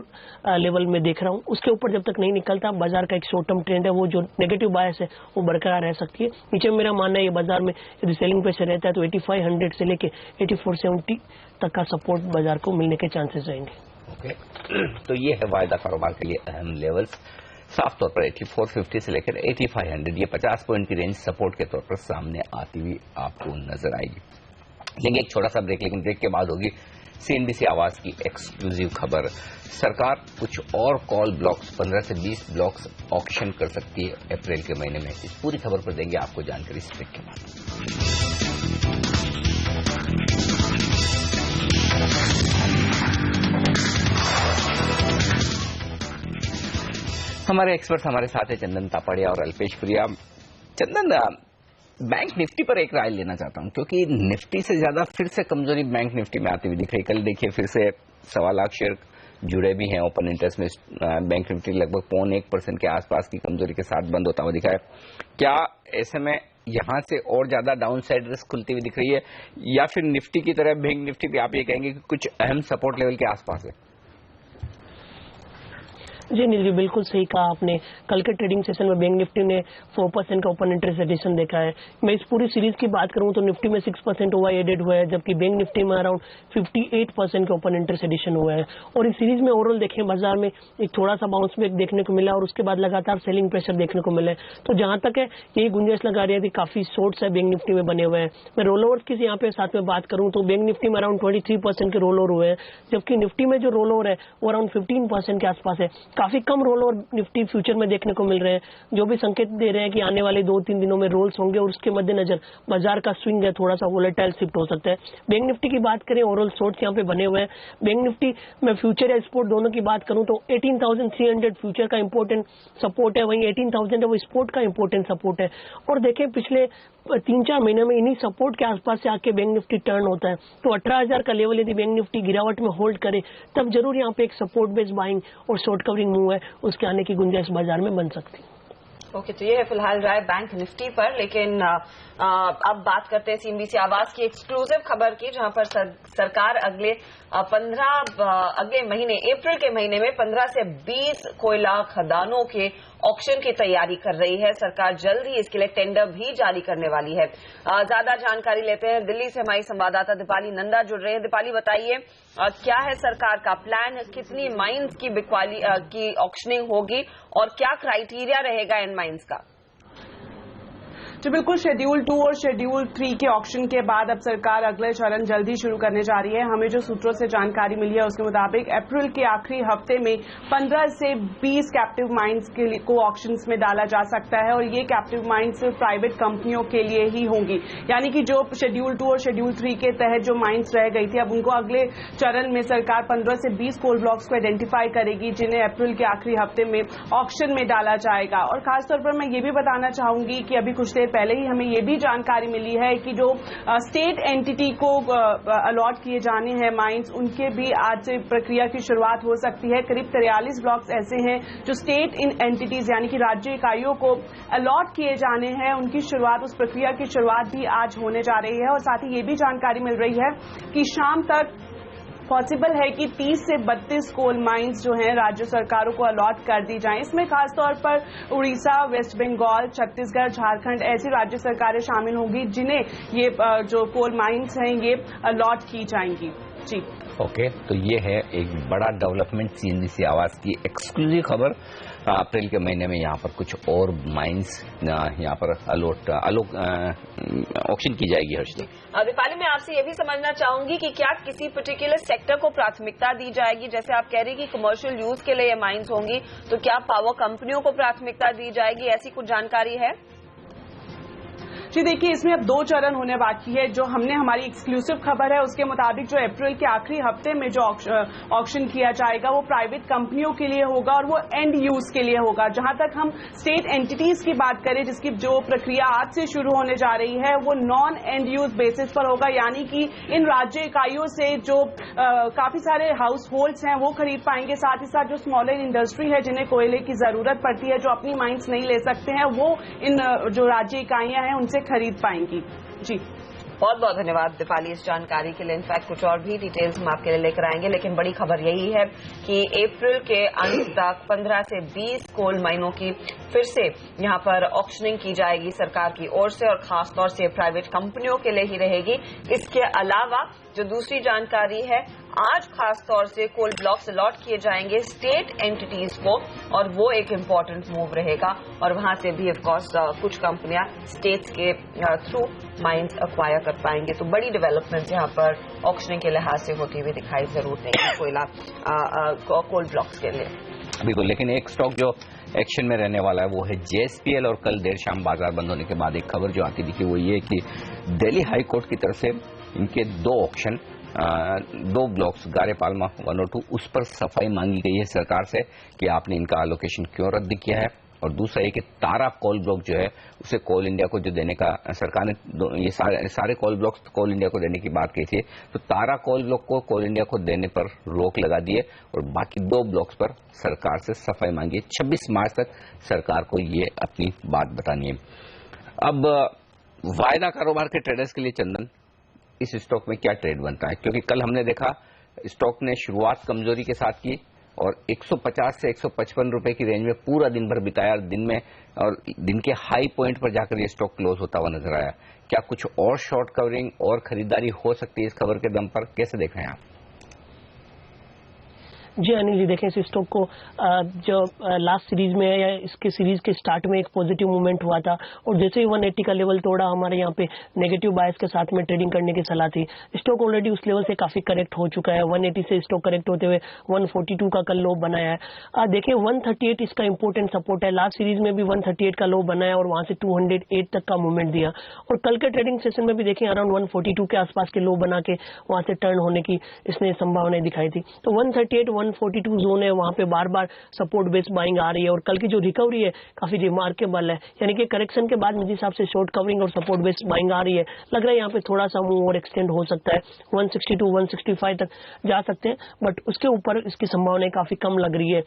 लेवल में देख रहा हूँ। उसके ऊपर जब तक नहीं निकलता बाजार का एक शॉर्ट टर्म ट्रेंड है वो जो नेगेटिव बायस है वो बरकरार रह सकती है। नीचे मेरा मानना है ये बाजार में यदि सेलिंग प्रेशर रहता है तो 8500 से लेके 8470 तक का सपोर्ट बाजार को मिलने के चांसेस रहेंगे। ओके, तो ये है वायदा कारोबार के लिए अहम लेवल्स। साफ तौर पर 8450 से लेकर 8500 ये 50 पॉइंट की रेंज सपोर्ट के तौर पर सामने आती हुई आपको नजर आएगी। लेकिन एक छोटा सा ब्रेक, लेकिन ब्रेक के बाद होगी सीएनबीसी आवाज की एक्सक्लूसिव खबर। सरकार कुछ और कॉल ब्लॉक्स 15 से 20 ब्लॉक्स ऑक्शन कर सकती है अप्रैल के महीने में। इस पूरी खबर पर देंगे आपको जानकारी इस ब्रेक के बाद। हमारे एक्सपर्ट हमारे साथ है चंदन तापड़िया और अल्पेश प्रिया। चंदन, बैंक निफ्टी पर एक राय लेना चाहता हूं, क्योंकि निफ्टी से ज्यादा फिर से कमजोरी बैंक निफ्टी में आती हुई दिख रही। कल देखिए फिर से 1.25 लाख शेयर जुड़े भी हैं ओपन इंटरेस्ट में। बैंक निफ्टी लगभग 0.1% के आसपास की कमजोरी के साथ बंद होता हुआ दिखा है। क्या ऐसे में यहां से और ज्यादा डाउन साइड रिस्क खुलती हुई दिख रही है, या फिर निफ्टी की तरह बैंक निफ्टी भी आप ये कहेंगे कि कुछ अहम सपोर्ट लेवल के आसपास है? जी अनिल जी, बिल्कुल सही कहा आपने। कल के ट्रेडिंग सेशन में बैंक निफ्टी ने 4% का ओपन इंटरेस्ट एडिशन देखा है। मैं इस पूरी सीरीज की बात करूं तो निफ्टी में 6% हुआ एडेड हुआ है, जबकि बैंक निफ्टी में अराउंड 58% का ओपन इंटरेस्ट एडिशन हुआ है। और इस सीरीज में ओवरऑल देखें बाजार में एक थोड़ा सा बाउंस बैक देखने को मिला और उसके बाद लगातार सेलिंग प्रेशर देखने को मिला है। तो जहां तक है यही गुंजाइश लगा रही है कि काफी शॉर्ट्स है बैंक निफ्टी में बने हुए हैं। मैं रोल ओवर की यहाँ पे साथ में बात करूं तो बैंक निफ्टी में अराउंड 23% के रोल ओवर हुए हैं, जबकि निफ्टी में जो रोल ओवर है वो अराउंड 15% के आसपास है। काफी कम रोल और निफ्टी फ्यूचर में देखने को मिल रहे हैं, जो भी संकेत दे रहे हैं कि आने वाले 2-3 दिनों में रोल्स होंगे और उसके मद्देनजर बाजार का स्विंग है थोड़ा सा वोलेटाइल शिफ्ट हो सकता है। बैंक निफ्टी की बात करें, ओवरऑल शॉर्ट्स यहाँ पे बने हुए हैं। बैंक निफ्टी में फ्यूचर या स्पोर्ट दोनों की बात करूं तो 18,300 फ्यूचर का इंपॉर्टेंट सपोर्ट है, वहीं 18,000 है वो स्पोर्ट का इंपॉर्टेंट सपोर्ट है। और देखें पिछले 3-4 महीने में इन्हीं सपोर्ट के आसपास से आके बैंक निफ्टी टर्न होता है, तो 18,000 का लेवल यदि बैंक निफ्टी गिरावट में होल्ड करे तब जरूर यहाँ पे एक सपोर्ट बेस्ड बाइंग और शॉर्ट कवरिंग मूव है उसके आने की गुंजाइश बाजार में बन सकती है। ओके, तो ये है फिलहाल राय बैंक निफ्टी पर। लेकिन अब बात करते हैं सीएनबीसी आवाज की एक्सक्लूसिव खबर की, जहां पर सरकार अगले महीने अप्रैल के महीने में 15 से 20 कोयला खदानों के ऑक्शन की तैयारी कर रही है। सरकार जल्द ही इसके लिए टेंडर भी जारी करने वाली है। ज्यादा जानकारी लेते हैं, दिल्ली से हमारी संवाददाता दीपाली नंदा जुड़ रहे हैं। दीपाली, बताइए क्या है सरकार का प्लान, कितनी माइंस की ऑक्शनिंग होगी और क्या क्राइटेरिया रहेगा इन माइंस का? जी बिल्कुल, शेड्यूल 2 और शेड्यूल 3 के ऑक्शन के बाद अब सरकार अगले चरण जल्दी शुरू करने जा रही है। हमें जो सूत्रों से जानकारी मिली है उसके मुताबिक अप्रैल के आखिरी हफ्ते में 15 से 20 कैप्टिव माइंस को ऑक्शंस में डाला जा सकता है और ये कैप्टिव माइंस प्राइवेट कंपनियों के लिए ही होंगी। यानी कि जो शेड्यूल 2 और शेड्यूल 3 के तहत जो माइंस रह गई थी, अब उनको अगले चरण में सरकार 15 से 20 कोल ब्लॉक्स को आइडेंटिफाई करेगी जिन्हें अप्रैल के आखिरी हफ्ते में ऑक्शन में डाला जाएगा। और खासतौर पर मैं ये भी बताना चाहूंगी कि अभी कुछ देर पहले ही हमें ये भी जानकारी मिली है कि जो स्टेट एंटिटी को अलॉट किए जाने हैं माइंस, उनके भी आज से प्रक्रिया की शुरुआत हो सकती है। करीब 43 ब्लॉक्स ऐसे हैं जो स्टेट एंटिटीज यानी कि राज्य इकाइयों को अलॉट किए जाने हैं, उनकी शुरुआत, उस प्रक्रिया की शुरुआत भी आज होने जा रही है। और साथ ही ये भी जानकारी मिल रही है कि शाम तक पॉसिबल है कि 30 से 32 कोल माइंस जो हैं राज्य सरकारों को अलॉट कर दी जाएं। इसमें खासतौर पर उड़ीसा, वेस्ट बंगाल, छत्तीसगढ़, झारखंड ऐसी राज्य सरकारें शामिल होंगी जिन्हें ये जो कोल माइंस हैं ये अलॉट की जाएंगी। जी ओके, तो ये है एक बड़ा डेवलपमेंट सीएनबीसी आवाज की एक्सक्लूसिव खबर। अप्रैल के महीने में यहाँ पर कुछ और माइंस यहाँ पर ऑक्शन की जाएगी। हर्षिता, दीपाली, मैं आपसे ये भी समझना चाहूंगी कि क्या किसी पर्टिकुलर सेक्टर को प्राथमिकता दी जाएगी? जैसे आप कह रही कि कमर्शियल यूज के लिए ये माइंस होंगी, तो क्या पावर कंपनियों को प्राथमिकता दी जाएगी? ऐसी कुछ जानकारी है? जी देखिए, इसमें अब 2 चरण होने बाकी है। जो हमने हमारी एक्सक्लूसिव खबर है उसके मुताबिक जो अप्रैल के आखिरी हफ्ते में जो ऑक्शन किया जाएगा वो प्राइवेट कंपनियों के लिए होगा और वो एंड यूज के लिए होगा। जहां तक हम स्टेट एंटिटीज की बात करें जिसकी जो प्रक्रिया आज से शुरू होने जा रही है वो नॉन एंड यूज बेसिस पर होगा, यानी कि इन राज्य इकाइयों से जो काफी सारे हाउस होल्ड्स हैं वो खरीद पाएंगे। साथ ही साथ जो स्मॉलर इंडस्ट्री है जिन्हें कोयले की जरूरत पड़ती है, जो अपनी माइंस नहीं ले सकते हैं, वो इन जो राज्य इकाइयां हैं उनसे खरीद पाएंगी। जी बहुत बहुत धन्यवाद दीपाली इस जानकारी के लिए। इनफैक्ट कुछ और भी डिटेल्स हम आपके लिए लेकर आएंगे, लेकिन बड़ी खबर यही है कि अप्रैल के अंत तक 15 से 20 कोल माइनों की फिर से यहां पर ऑक्शनिंग की जाएगी सरकार की ओर से, और खासतौर से प्राइवेट कंपनियों के लिए ही रहेगी। इसके अलावा जो दूसरी जानकारी है, आज खास तौर से कोल ब्लॉक्स अलॉट किए जाएंगे स्टेट एंटिटीज को, और वो एक इम्पॉर्टेंट मूव रहेगा। और वहां से भी ऑफकोर्स कुछ कंपनियां स्टेट्स के थ्रू माइंस अक्वायर कर पाएंगे। तो बड़ी डेवलपमेंट यहां पर ऑक्शनिंग के लिहाज से होती हुई दिखाई जरूर देंगी कोयला कोल ब्लॉक्स के लिए। बिल्कुल, लेकिन एक स्टॉक जो एक्शन में रहने वाला है वो है जेएसपीएल। और कल देर शाम बाजार बंद होने के बाद एक खबर जो आती दिखी वो ये कि दिल्ली हाई कोर्ट की तरफ से इनके 2 ऑक्शन 2 ब्लॉक्स गारेपालमा 1 और 2 उस पर सफाई मांगी गई है सरकार से कि आपने इनका एलोकेशन क्यों रद्द किया है। और दूसरा ये कि तारा कोल ब्लॉक जो है उसे कोल इंडिया को जो देने का सरकार ने ये सारे कोल ब्लॉक्स कोल इंडिया को देने की बात कही थी, तो तारा कोल ब्लॉक को कोल इंडिया को देने पर रोक लगा दी है और बाकी 2 ब्लॉक्स पर सरकार से सफाई मांगी है। 26 मार्च तक सरकार को ये अपनी बात बतानी है। अब वायदा कारोबार के ट्रेडर्स के लिए चंदन, इस स्टॉक में क्या ट्रेड बनता है? क्योंकि कल हमने देखा स्टॉक ने शुरुआत कमजोरी के साथ की और 150 से 155 रुपए की रेंज में पूरा दिन भर बिताया दिन में, और दिन के हाई पॉइंट पर जाकर ये स्टॉक क्लोज होता हुआ नजर आया। क्या कुछ और शॉर्ट कवरिंग और खरीदारी हो सकती है इस खबर के दम पर? कैसे देख रहे हैं आप? जी अनिल जी, देखें इस स्टॉक को जो लास्ट सीरीज में या इसके सीरीज के स्टार्ट में एक पॉजिटिव मूवमेंट हुआ था और जैसे ही 180 का लेवल तोड़ा, हमारे यहाँ पे नेगेटिव बायस के साथ में ट्रेडिंग करने की सलाह थी। स्टॉक ऑलरेडी उस लेवल से काफी करेक्ट हो चुका है। 180 से स्टॉक करेक्ट होते हुए 142 का कल लो बनाया है। देखिए 138 इसका इंपोर्टेंट सपोर्ट है। लास्ट सीरीज में भी 138 का लो बनाया और वहां से 208 तक का मूवमेंट दिया और कल के ट्रेडिंग सेशन में भी देखें अराउंड 142 के आसपास के लो बना के वहां से टर्न होने की इसने संभावनाएं दिखाई थी। तो 138 142 जोन है, वहां पे बार बार सपोर्ट बेस्ड बाइंग आ रही है और कल की जो रिकवरी है काफी रिमार्केबल है। यानी कि करेक्शन के बाद मेरे हिसाब से शॉर्ट कवरिंग और सपोर्ट बेस्ड बाइंग आ रही है। लग रहा है यहाँ पे थोड़ा सा मूव और एक्सटेंड हो सकता है, 162 165 तक जा सकते हैं, बट उसके ऊपर इसकी संभावनाएं काफी कम लग रही है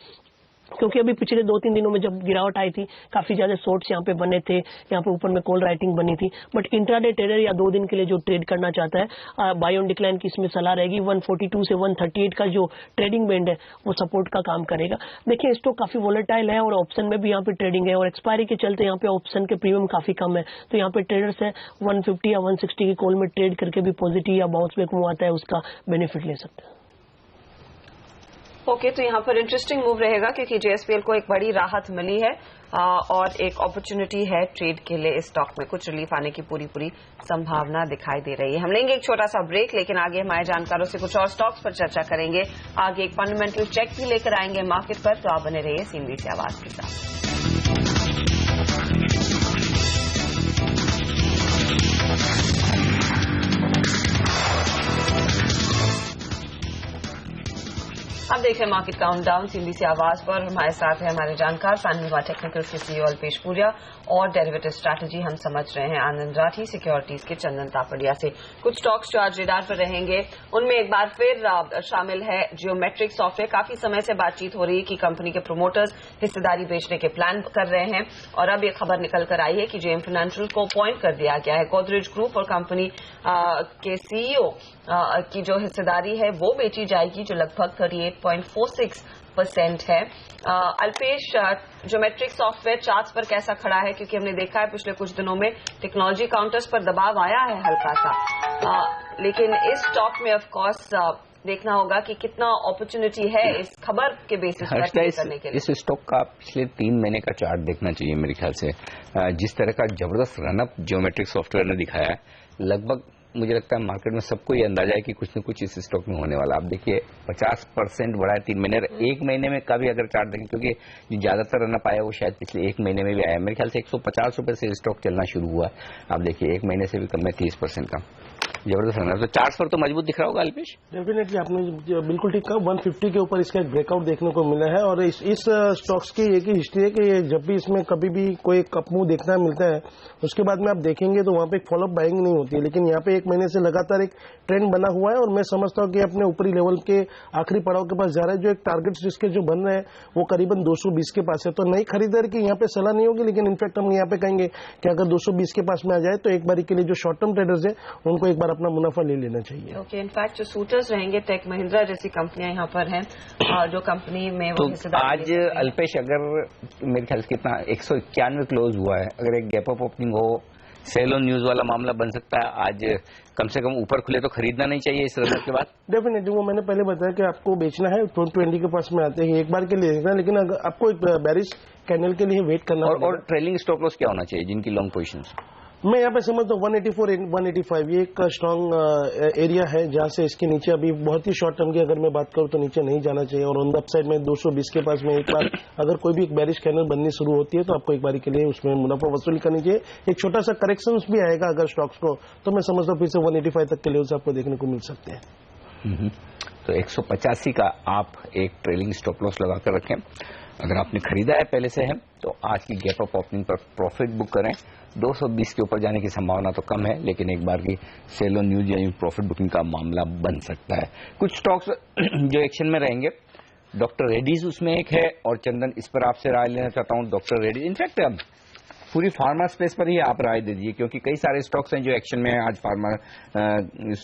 क्योंकि अभी पिछले 2-3 दिनों में जब गिरावट आई थी काफी ज्यादा शॉर्ट्स यहाँ पे बने थे, यहाँ पे ऊपर में कॉल राइटिंग बनी थी। बट इंट्राडे ट्रेडर या 2 दिन के लिए जो ट्रेड करना चाहता है, बाय ऑन डिक्लाइन की इसमें सलाह रहेगी। 142 से 138 का जो ट्रेडिंग बैंड है वो सपोर्ट का काम करेगा। देखिए स्टॉक काफी वोलेटाइल है और ऑप्शन में भी यहाँ पे ट्रेडिंग है और एक्सपायरी के चलते यहाँ पे ऑप्शन के प्रीमियम काफी कम है। तो यहाँ पे ट्रेडर्स है 150 या 160 की कॉल में ट्रेड करके भी पॉजिटिव या बाउंस बैक मूव आता है उसका बेनिफिट ले सकते हैं। ओके, तो यहाँ पर इंटरेस्टिंग मूव रहेगा क्योंकि जेएसपीएल को एक बड़ी राहत मिली है और एक अपॉर्चुनिटी है ट्रेड के लिए। इस स्टॉक में कुछ रिलीफ आने की पूरी संभावना दिखाई दे रही है। हम लेंगे एक छोटा सा ब्रेक, लेकिन आगे हमारे जानकारों से कुछ और स्टॉक्स पर चर्चा करेंगे। आगे एक फंडामेंटल चेक भी लेकर आएंगे मार्केट पर, तो आप बने रहिए सीएनबीसी आवाज के साथ। अब देख रहे हैं मार्केट काउंटडाउन सीएनबीसी आवाज पर। हमारे साथ है हमारे जानकार फैनवा टेक्निकल के सीईओ अल्पेश पूरिया और डेरिवेटिव स्ट्रैटेजी हम समझ रहे हैं आनंद राठी सिक्योरिटीज के चंदन तापड़िया से। कुछ स्टॉक्स जो आज रेडार पर रहेंगे उनमें एक बार फिर शामिल है जियोमेट्रिक सॉफ्टवेयर। काफी समय से बातचीत हो रही है कि कंपनी के प्रोमोटर्स हिस्सेदारी बेचने के प्लान कर रहे हैं और अब ये खबर निकल कर आई है कि जेएम फाइनेंशियल को अपॉइंट कर दिया गया है। गोदरेज ग्रुप और कंपनी के सीईओ की जो हिस्सेदारी है वो बेची जाएगी, जो लगभग 38.46% है। अल्पेश, ज्योमेट्रिक सॉफ्टवेयर चार्ट्स पर कैसा खड़ा है? क्योंकि हमने देखा है पिछले कुछ दिनों में टेक्नोलॉजी काउंटर्स पर दबाव आया है हल्का सा, लेकिन इस स्टॉक में ऑफ कोर्स देखना होगा कि कितना अपॉर्चुनिटी है इस खबर के बेसिस पर करने के लिए। इस स्टॉक का पिछले 3 महीने का चार्ट देखना चाहिए मेरे ख्याल से। जिस तरह का जबरदस्त रनअप ज्योमेट्रिक सॉफ्टवेयर ने दिखाया है, लगभग मुझे लगता है मार्केट में सबको ये अंदाजा है कि कुछ न कुछ इस स्टॉक में होने वाला। आप देखिए 50% बढ़ा है 3 महीने, 1 महीने में का भी अगर चार्ट देखें, क्योंकि जो ज्यादातर रनअप आया वो शायद पिछले 1 महीने में भी आया। मेरे ख्याल से 150 रुपए से स्टॉक चलना शुरू हुआ। आप देखिए 1 महीने से भी कम है, 30% का जबरदस्त रनअप। तो चार्ट पर तो मजबूत दिख रहा होगा अल्पेश? डेफिनेटली आपने बिल्कुल ठीक कहा। 150 के ऊपर इसका एक ब्रेकआउट देखने को मिला है और इस स्टॉक्स की एक ही हिस्ट्री है कि जब भी इसमें कभी भी कोई अपमूव देखना मिलता है उसके बाद में आप देखेंगे तो वहां पे एक फॉलोअप बाइंग नहीं होती है। लेकिन यहाँ पे 1 महीने से लगातार एक ट्रेंड बना हुआ है और मैं समझता हूँ कि अपने ऊपरी लेवल के आखिरी पड़ाव के पास जा रहा है। जो एक टारगेट जिसके जो बन रहे हैं वो करीबन 220 के पास है। तो नई खरीदारी की यहाँ पे सलाह नहीं होगी, लेकिन इनफैक्ट हम यहाँ पे कहेंगे कि अगर 220 के पास में आ जाए तो एक बारी के लिए जो शॉर्ट टर्म ट्रेडर्स है उनको एक बार अपना मुनाफा ले लेना चाहिए। ओके, इनफैक्ट जो सूटर्स रहेंगे टेक महिंद्रा जैसी कंपनियां यहाँ पर हैं जो कंपनी में वो तो आज अल्पेश अगर मेरे ख्याल से कितना 191 क्लोज हुआ है, अगर एक गैप अप ओपनिंग हो, सेल ऑन न्यूज वाला मामला बन सकता है। आज कम से कम ऊपर खुले तो खरीदना नहीं चाहिए इस रनअप के बाद। डेफिनेटली वो मैंने पहले बताया कि आपको बेचना है 20 के पास में आते ही एक बार के लिए देखना, लेकिन अगर आपको एक बेरिश कैंडल के लिए वेट करना और ट्रेलिंग स्टॉप लॉस क्या होना चाहिए जिनकी लॉन्ग पोजीशंस? मैं यहाँ पे समझता हूँ 184 185 ये एक स्ट्रॉन्ग एरिया है जहाँ से इसके नीचे अभी बहुत ही शॉर्ट टर्म की अगर मैं बात करूँ तो नीचे नहीं जाना चाहिए। और ऑन द अपसाइड में 220 के पास में एक बार अगर कोई भी एक बेरिश कैंडल बननी शुरू होती है तो आपको एक बारी के लिए उसमें मुनाफा वसूली करनी चाहिए। एक छोटा सा करेक्शन भी आएगा अगर स्टॉक्स को, तो मैं समझता हूँ फिर से 185 तक के लेवल्स आपको देखने को मिल सकते हैं। तो 185 का आप एक ट्रेलिंग स्टॉप लॉस लगा कर रखें। अगर आपने खरीदा है पहले से है तो आज की गैप अप ओपनिंग पर प्रॉफिट बुक करें। 220 के ऊपर जाने की संभावना तो कम है, लेकिन एक बार की सेल ऑन न्यूज या प्रॉफिट बुकिंग का मामला बन सकता है। कुछ स्टॉक्स जो एक्शन में रहेंगे, डॉक्टर रेड्डीज उसमें एक है और चंदन इस पर आपसे राय लेना चाहता हूं। डॉक्टर रेड्डीज इनफैक्ट अब पूरी फार्मा स्पेस पर ही आप राय दे दीजिए, क्योंकि कई सारे स्टॉक्स हैं जो एक्शन में है आज फार्मा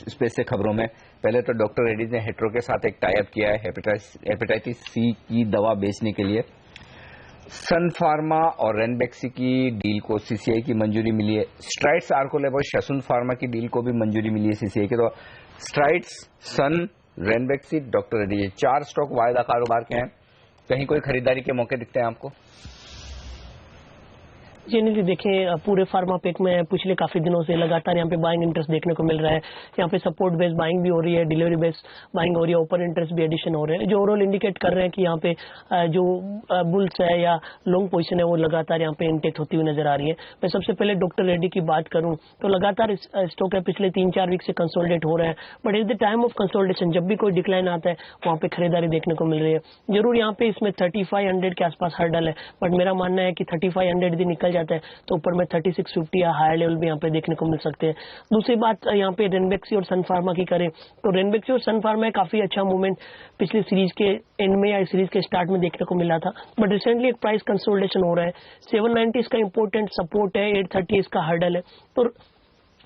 स्पेस से खबरों में। पहले तो डॉक्टर रेड्डीज ने हेट्रो के साथ एक टाई अप किया है हेपेटाइटिस सी की दवा बेचने के लिए। सन फार्मा और रेनबेक्सी की डील को सीसीआई की मंजूरी मिली है। स्ट्राइड्स आर्कोलैब और शसुन फार्मा की डील को भी मंजूरी मिली है सीसीआई के। तो स्ट्राइड्स, सन, रेनबैक्सी, डॉक्टर रेड्डी, ये 4 स्टॉक वायदा कारोबार के हैं। कहीं कोई खरीदारी के मौके दिखते हैं आपको? जी नहीं, देखें पूरे फार्मा पैक में पिछले काफी दिनों से लगातार यहाँ पे बाइंग इंटरेस्ट देखने को मिल रहा है। यहाँ पे सपोर्ट बेस्ड बाइंग भी हो रही है, डिलीवरी बेस्ड बाइंग हो रही है, ओपन इंटरेस्ट भी एडिशन हो रहे हैं, जो ओवरऑल इंडिकेट कर रहे हैं कि यहाँ पे जो बुल्स है या लॉन्ग पोजीशन है वो लगातार यहाँ पे इंटेक्ट होती हुई नजर आ रही है। मैं सबसे पहले डॉक्टर रेड्डी की बात करूं तो लगातार स्टॉक है पिछले 3-4 वीक से कंसोलिडेट हो रहा है, but at the time of consolidation जब भी कोई डिक्लाइन आता है वहां पे खरीदारी देखने को मिल रही है। जरूर यहाँ पे इसमें 3500 के आसपास हर्डल है, बट मेरा मानना है कि 3500 यदि निकल जाता है तो ऊपर में 3650 या हायर लेवल भी यहाँ पे देखने को मिल सकते हैं। दूसरी बात यहाँ पे रेनबैक्सी और सन फार्मा की करें तो रेनबैक्सी और सन फार्मा में काफी अच्छा मूवमेंट पिछली सीरीज के एंड में या सीरीज के स्टार्ट में देखने को मिला था, बट रिसेंटली एक प्राइस कंसोलिडेशन हो रहा है। 790 इसका इंपॉर्टेंट सपोर्ट है, 830 इसका हर्डल है, तो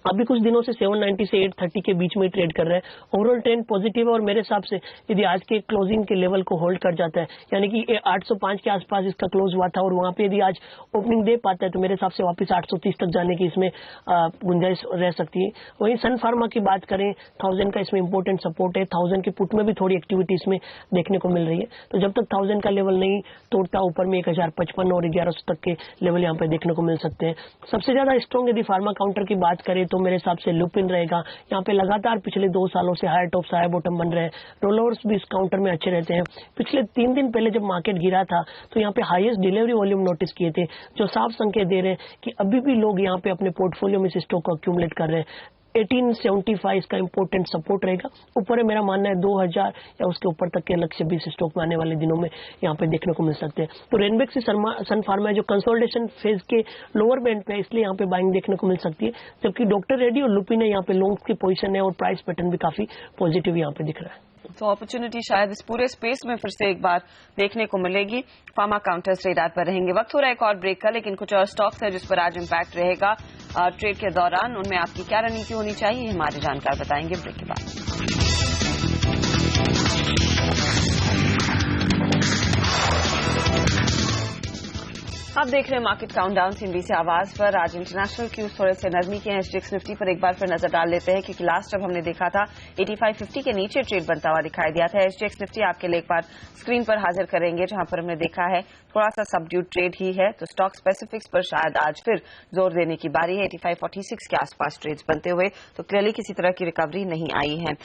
अभी कुछ दिनों से 790 से 830 के बीच में ट्रेड कर रहा है। ओवरऑल ट्रेंड पॉजिटिव है और मेरे हिसाब से यदि आज के क्लोजिंग के लेवल को होल्ड कर जाता है, यानी कि 805 के आसपास इसका क्लोज हुआ था और वहां पे यदि आज ओपनिंग दे पाता है तो मेरे हिसाब से वापस 830 तक जाने की इसमें गुंजाइश रह सकती है। वहीं सन फार्मा की बात करें, 1000 का इसमें इंपॉर्टेंट सपोर्ट है, 1000 के पुट में भी थोड़ी एक्टिविटी इसमें देखने को मिल रही है, तो जब तक 1000 का लेवल नहीं तोड़ता ऊपर में 1055 और 1100 तक के लेवल यहाँ पे देखने को मिल सकते हैं। सबसे ज्यादा स्ट्रॉन्ग यदि फार्मा काउंटर की बात करें तो मेरे हिसाब से लुपिन रहेगा। यहाँ पे लगातार पिछले 2 सालों से हायर टॉप हायर बॉटम बन रहे हैं, रोलओवर्स भी इस काउंटर में अच्छे रहते हैं। पिछले 3 दिन पहले जब मार्केट गिरा था तो यहाँ पे हाईएस्ट डिलीवरी वॉल्यूम नोटिस किए थे, जो साफ संकेत दे रहे हैं कि अभी भी लोग यहाँ पे अपने पोर्टफोलियो में इस स्टॉक को अक्यूमुलेट कर रहे हैं। 1875 इसका इंपॉर्टेंट सपोर्ट रहेगा, ऊपर है मेरा मानना है 2000 या उसके ऊपर तक के लक्ष्य भी स्टॉक में आने वाले दिनों में यहाँ पे देखने को मिल सकते हैं। तो रेनबैक्सी सन फार्मा है जो कंसोलिडेशन फेज के लोअर बैंड पे है, इसलिए यहाँ पे बाइंग देखने को मिल सकती है, जबकि डॉक्टर रेड्डी और लुपिन है यहाँ पे लॉन्ग की पोजीशन है और प्राइस पैटर्न भी काफी पॉजिटिव यहाँ पे दिख रहा है। तो अपॉर्चुनिटी शायद इस पूरे स्पेस में फिर से एक बार देखने को मिलेगी। फार्मा काउंटर्स रेडार पर रहेंगे। वक्त हो रहा है एक और ब्रेक का, लेकिन कुछ और स्टॉक्स है जिस पर आज इम्पैक्ट रहेगा ट्रेड के दौरान, उनमें आपकी क्या रणनीति होनी चाहिए हमारे जानकार बताएंगे ब्रेक के बाद। अब देख रहे हैं मार्केट काउंटडाउन सीएनबीसी आवाज पर। आज इंटरनेशनल क्यूज थोड़े से नरमी के हैं। एसजीएक्स निफ्टी पर एक बार फिर नजर डाल लेते हैं, क्योंकि लास्ट जब हमने देखा था 8550 के नीचे ट्रेड बनता हुआ दिखाई दिया था। एसजीएक्स निफ्टी आपके लिए एक बार स्क्रीन पर हाजिर करेंगे, जहां पर हमने देखा है थोड़ा सा सबड्यूड ट्रेड ही है, तो स्टॉक स्पेसिफिक्स पर शायद आज फिर जोर देने की बारी है। 8546 के आसपास ट्रेड्स बनते हुए तो क्लियरली किसी तरह की रिकवरी नहीं आई है।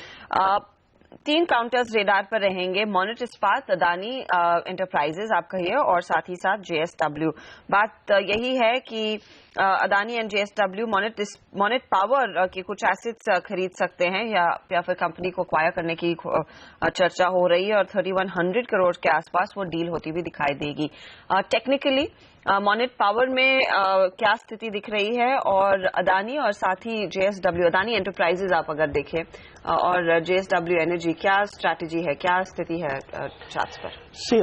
3 काउंटर्स रेडार पर रहेंगे, मोनेट इस्पात, अदानी एंटरप्राइजेज आप कहिए, और साथ ही साथ जेएसडब्ल्यू। बात यही है कि Adani and JSW Monnet power के कुछ एसेट्स खरीद सकते हैं या फिर कंपनी को एक्वायर करने की चर्चा हो रही है और 3100 करोड़ के आसपास वो डील होती हुई दिखाई देगी। टेक्निकली मोनेट पावर में क्या स्थिति दिख रही है, और अदानी और साथ ही जेएसडब्ल्यू, अदानी एंटरप्राइजेज आप अगर देखें और जेएसडब्ल्यू एनर्जी, क्या स्ट्रैटेजी है, क्या स्थिति है चार्ट्स पर?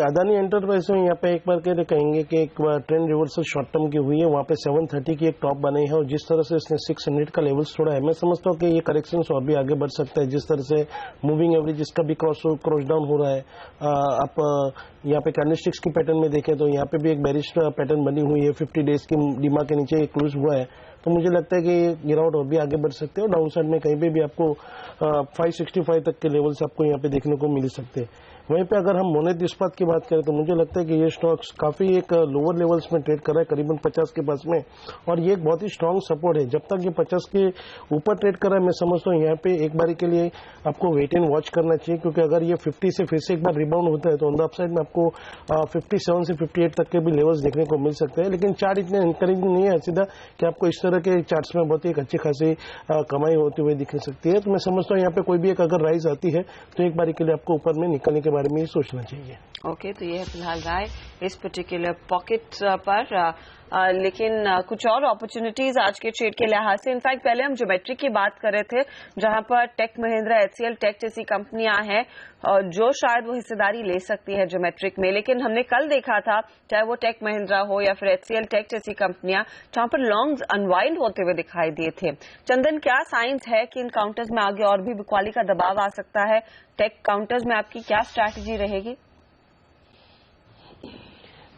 अदानी एंटरप्राइज में यहाँ पे एक बार कहेंगे कि एक ट्रेंड रिवर्सल शॉर्ट टर्म की हुई है, वहाँ पे 730 की एक टॉप बनी है और जिस तरह से इसने 600 का लेवल्स छोड़ा है, मैं समझता हूँ कि ये करेक्शन और भी आगे बढ़ सकता है। जिस तरह से मूविंग एवरेज इसका भी क्रॉस डाउन हो रहा है, आप यहाँ पे कैंडलस्टिक्स की पैटर्न में देखें तो यहाँ पे भी एक बेरिश पैटर्न बनी हुई है, 50 डेज की डिमा के नीचे क्लोज हुआ है, तो मुझे लगता है कि ये गिरावट और भी आगे बढ़ सकते हैं और डाउन साइड में कहीं पे भी आपको 565 तक के लेवल्स आपको यहाँ पे देखने को मिल सकते हैं। वहीं पे अगर हम मोनेट इस्पात की बात करें तो मुझे लगता है कि ये स्टॉक्स काफी एक लोअर लेवल्स में ट्रेड कर रहा है, करीबन 50 के पास में, और ये एक बहुत ही स्ट्रांग सपोर्ट है। जब तक ये 50 के ऊपर ट्रेड कर रहा है, मैं समझता हूँ यहाँ पे एक बारी के लिए आपको वेट एंड वॉच करना चाहिए, क्योंकि अगर ये 50 से फिर से एक बार रिबाउंड होता है तो ऑन द अपसाइड में आपको 57 से 58 तक के भी लेवल्स देखने को मिल सकते हैं। लेकिन चार्ट इतने इंकरेजिंग नहीं है सीधा कि आपको इस तरह के चार्ट्स में बहुत ही अच्छी खासी कमाई होती हुई दिख सकती है। तो मैं समझता हूँ यहाँ पे कोई भी एक अगर राइज आती है तो एक बारी के लिए आपको ऊपर में निकलने के बारे में सोचना चाहिए। ओके, तो ये है फिलहाल राय इस पर्टिकुलर पॉकेट पर, लेकिन कुछ और अपॉर्चुनिटीज आज के ट्रेड के लिहाज से। इनफैक्ट पहले हम ज्योमेट्रिक की बात कर रहे थे, जहां पर टेक महिंद्रा, एचसीएल टेक जैसी कंपनियां हैं जो शायद वो हिस्सेदारी ले सकती है ज्योमेट्रिक में, लेकिन हमने कल देखा था चाहे वो टेक महिंद्रा हो या फिर एचसीएल टेक जैसी कंपनियां, जहां पर लॉन्ग्स अनवाइंड होते हुए दिखाई दिए थे। चंदन, क्या साइंस है कि इन काउंटर्स में आगे और भी बिकवाली का दबाव आ सकता है? टेक काउंटर्स में आपकी क्या स्ट्रैटेजी रहेगी?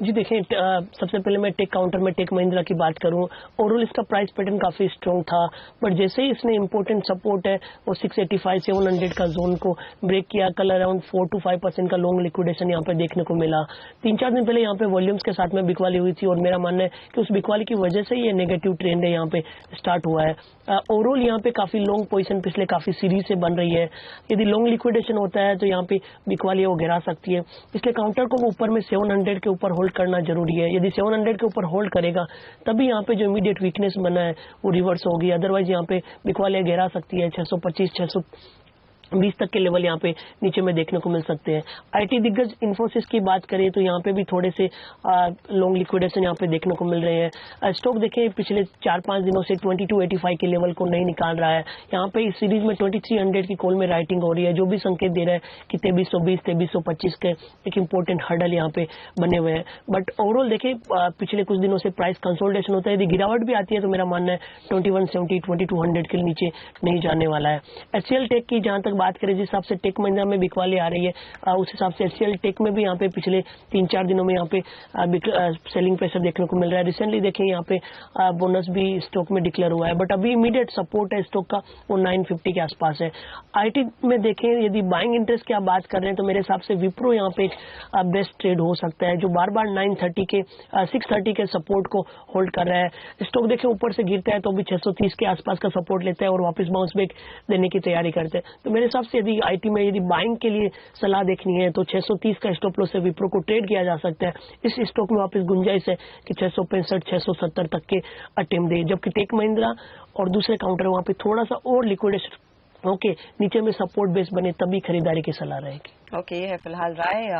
जी देखें, सबसे पहले मैं टेक काउंटर में टेक महिंद्रा की बात करूं, ओवरऑल इसका प्राइस पैटर्न काफी स्ट्रॉन्ग था, बट जैसे ही इसने इंपॉर्टेंट सपोर्ट है वो 685-700 का जोन को ब्रेक किया, कल अराउंड 4 to 5% का लॉन्ग लिक्विडेशन यहाँ पे देखने को मिला। 3-4 दिन पहले यहाँ पे वॉल्यूम्स के साथ में बिकवाली हुई थी और मेरा मानना है कि उस बिकवाली की वजह से ये नेगेटिव ट्रेंड है यहाँ पे स्टार्ट हुआ है। ओवरऑल यहाँ पे काफी लॉन्ग पोजीशन पिछले काफी सीरीज से बन रही है। यदि लॉन्ग लिक्विडेशन होता है तो यहाँ पे बिकवाली वो गिरा सकती है, इसलिए काउंटर को वो ऊपर में 700 के ऊपर होल्ड करना जरूरी है। यदि 700 के ऊपर होल्ड करेगा तभी यहाँ पे जो इमीडिएट वीकनेस बना है वो रिवर्स होगी, अदरवाइज यहाँ पे बिकवाली गिरा सकती है। 625-620 तक के लेवल यहाँ पे नीचे में देखने को मिल सकते हैं। आईटी दिग्गज इन्फोसिस की बात करें तो यहाँ पे भी थोड़े से लॉन्ग लिक्विडेशन यहाँ पे देखने को मिल रहे हैं। स्टॉक देखें पिछले 4-5 दिनों से 2285 के लेवल को नहीं निकाल रहा है। यहाँ पे इस सीरीज में 2300 की कॉल में राइटिंग हो रही है, जो भी संकेत दे रहा है कि 2320-2325 के एक इंपॉर्टेंट हर्डल यहाँ पे बने हुए हैं। बट ओवरऑल देखें पिछले कुछ दिनों से प्राइस कंसोलिडेशन होता है, यदि गिरावट भी आती है तो मेरा मानना है 2170-2200 के नीचे नहीं जाने वाला है। एचसीएल टेक की जहां तक बात करें, जिस हिसाब से टेक महिंद्रा में बिकवाली आ रही है उस हिसाब से एचसीएल टेक में भी यहाँ पे पिछले 3-4 दिनों में यहाँ पे सेलिंग प्रेशर देखने को मिल रहा है। रिसेंटली देखें यहाँ पे बोनस भी स्टॉक में डिक्लेयर हुआ है, बट अभी इमीडिएट सपोर्ट है स्टॉक का वो 950 के आसपास है। आईटी में देखें यदि बाइंग इंटरेस्ट की आप बात कर रहे हैं तो मेरे हिसाब से विप्रो यहाँ पे बेस्ट ट्रेड हो सकता है, जो बार बार 630 के सपोर्ट को होल्ड कर रहा है। स्टॉक देखें ऊपर से गिरता है तो भी 630 के आसपास का सपोर्ट लेता है और वापस बाउंस बैक देने की तैयारी करते हैं। तो मेरे हिसाब से यदि आईटी में यदि बाइंग के लिए सलाह देखनी है तो 630 का स्टॉप लॉस से विप्रो को ट्रेड किया जा सकता है। इस स्टॉक में वापस गुंजाइश है कि 665-670 तक के अटेम्प्ट दे, जबकि टेक महिंद्रा और दूसरे काउंटर वहां पे थोड़ा सा और लिक्विडेशन ओके नीचे में सपोर्ट बेस बने तभी खरीदारी की सलाह रहेगी। ओके, ये है फिलहाल राय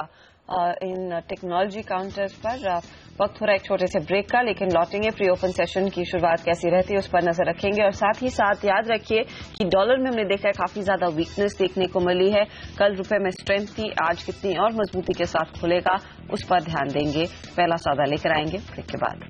इन टेक्नोलॉजी काउंटर्स पर। वक्त हो रहा है एक छोटे से ब्रेक का, लेकिन लौटेंगे प्री ओपन सेशन की शुरुआत कैसी रहती है उस पर नजर रखेंगे। और साथ ही साथ याद रखिए कि डॉलर में हमने देखा है काफी ज्यादा वीकनेस देखने को मिली है। कल रुपए में स्ट्रेंथ थी, आज कितनी और मजबूती के साथ खुलेगा उस पर ध्यान देंगे। पहला सौदा लेकर आएंगे ब्रेक के बाद।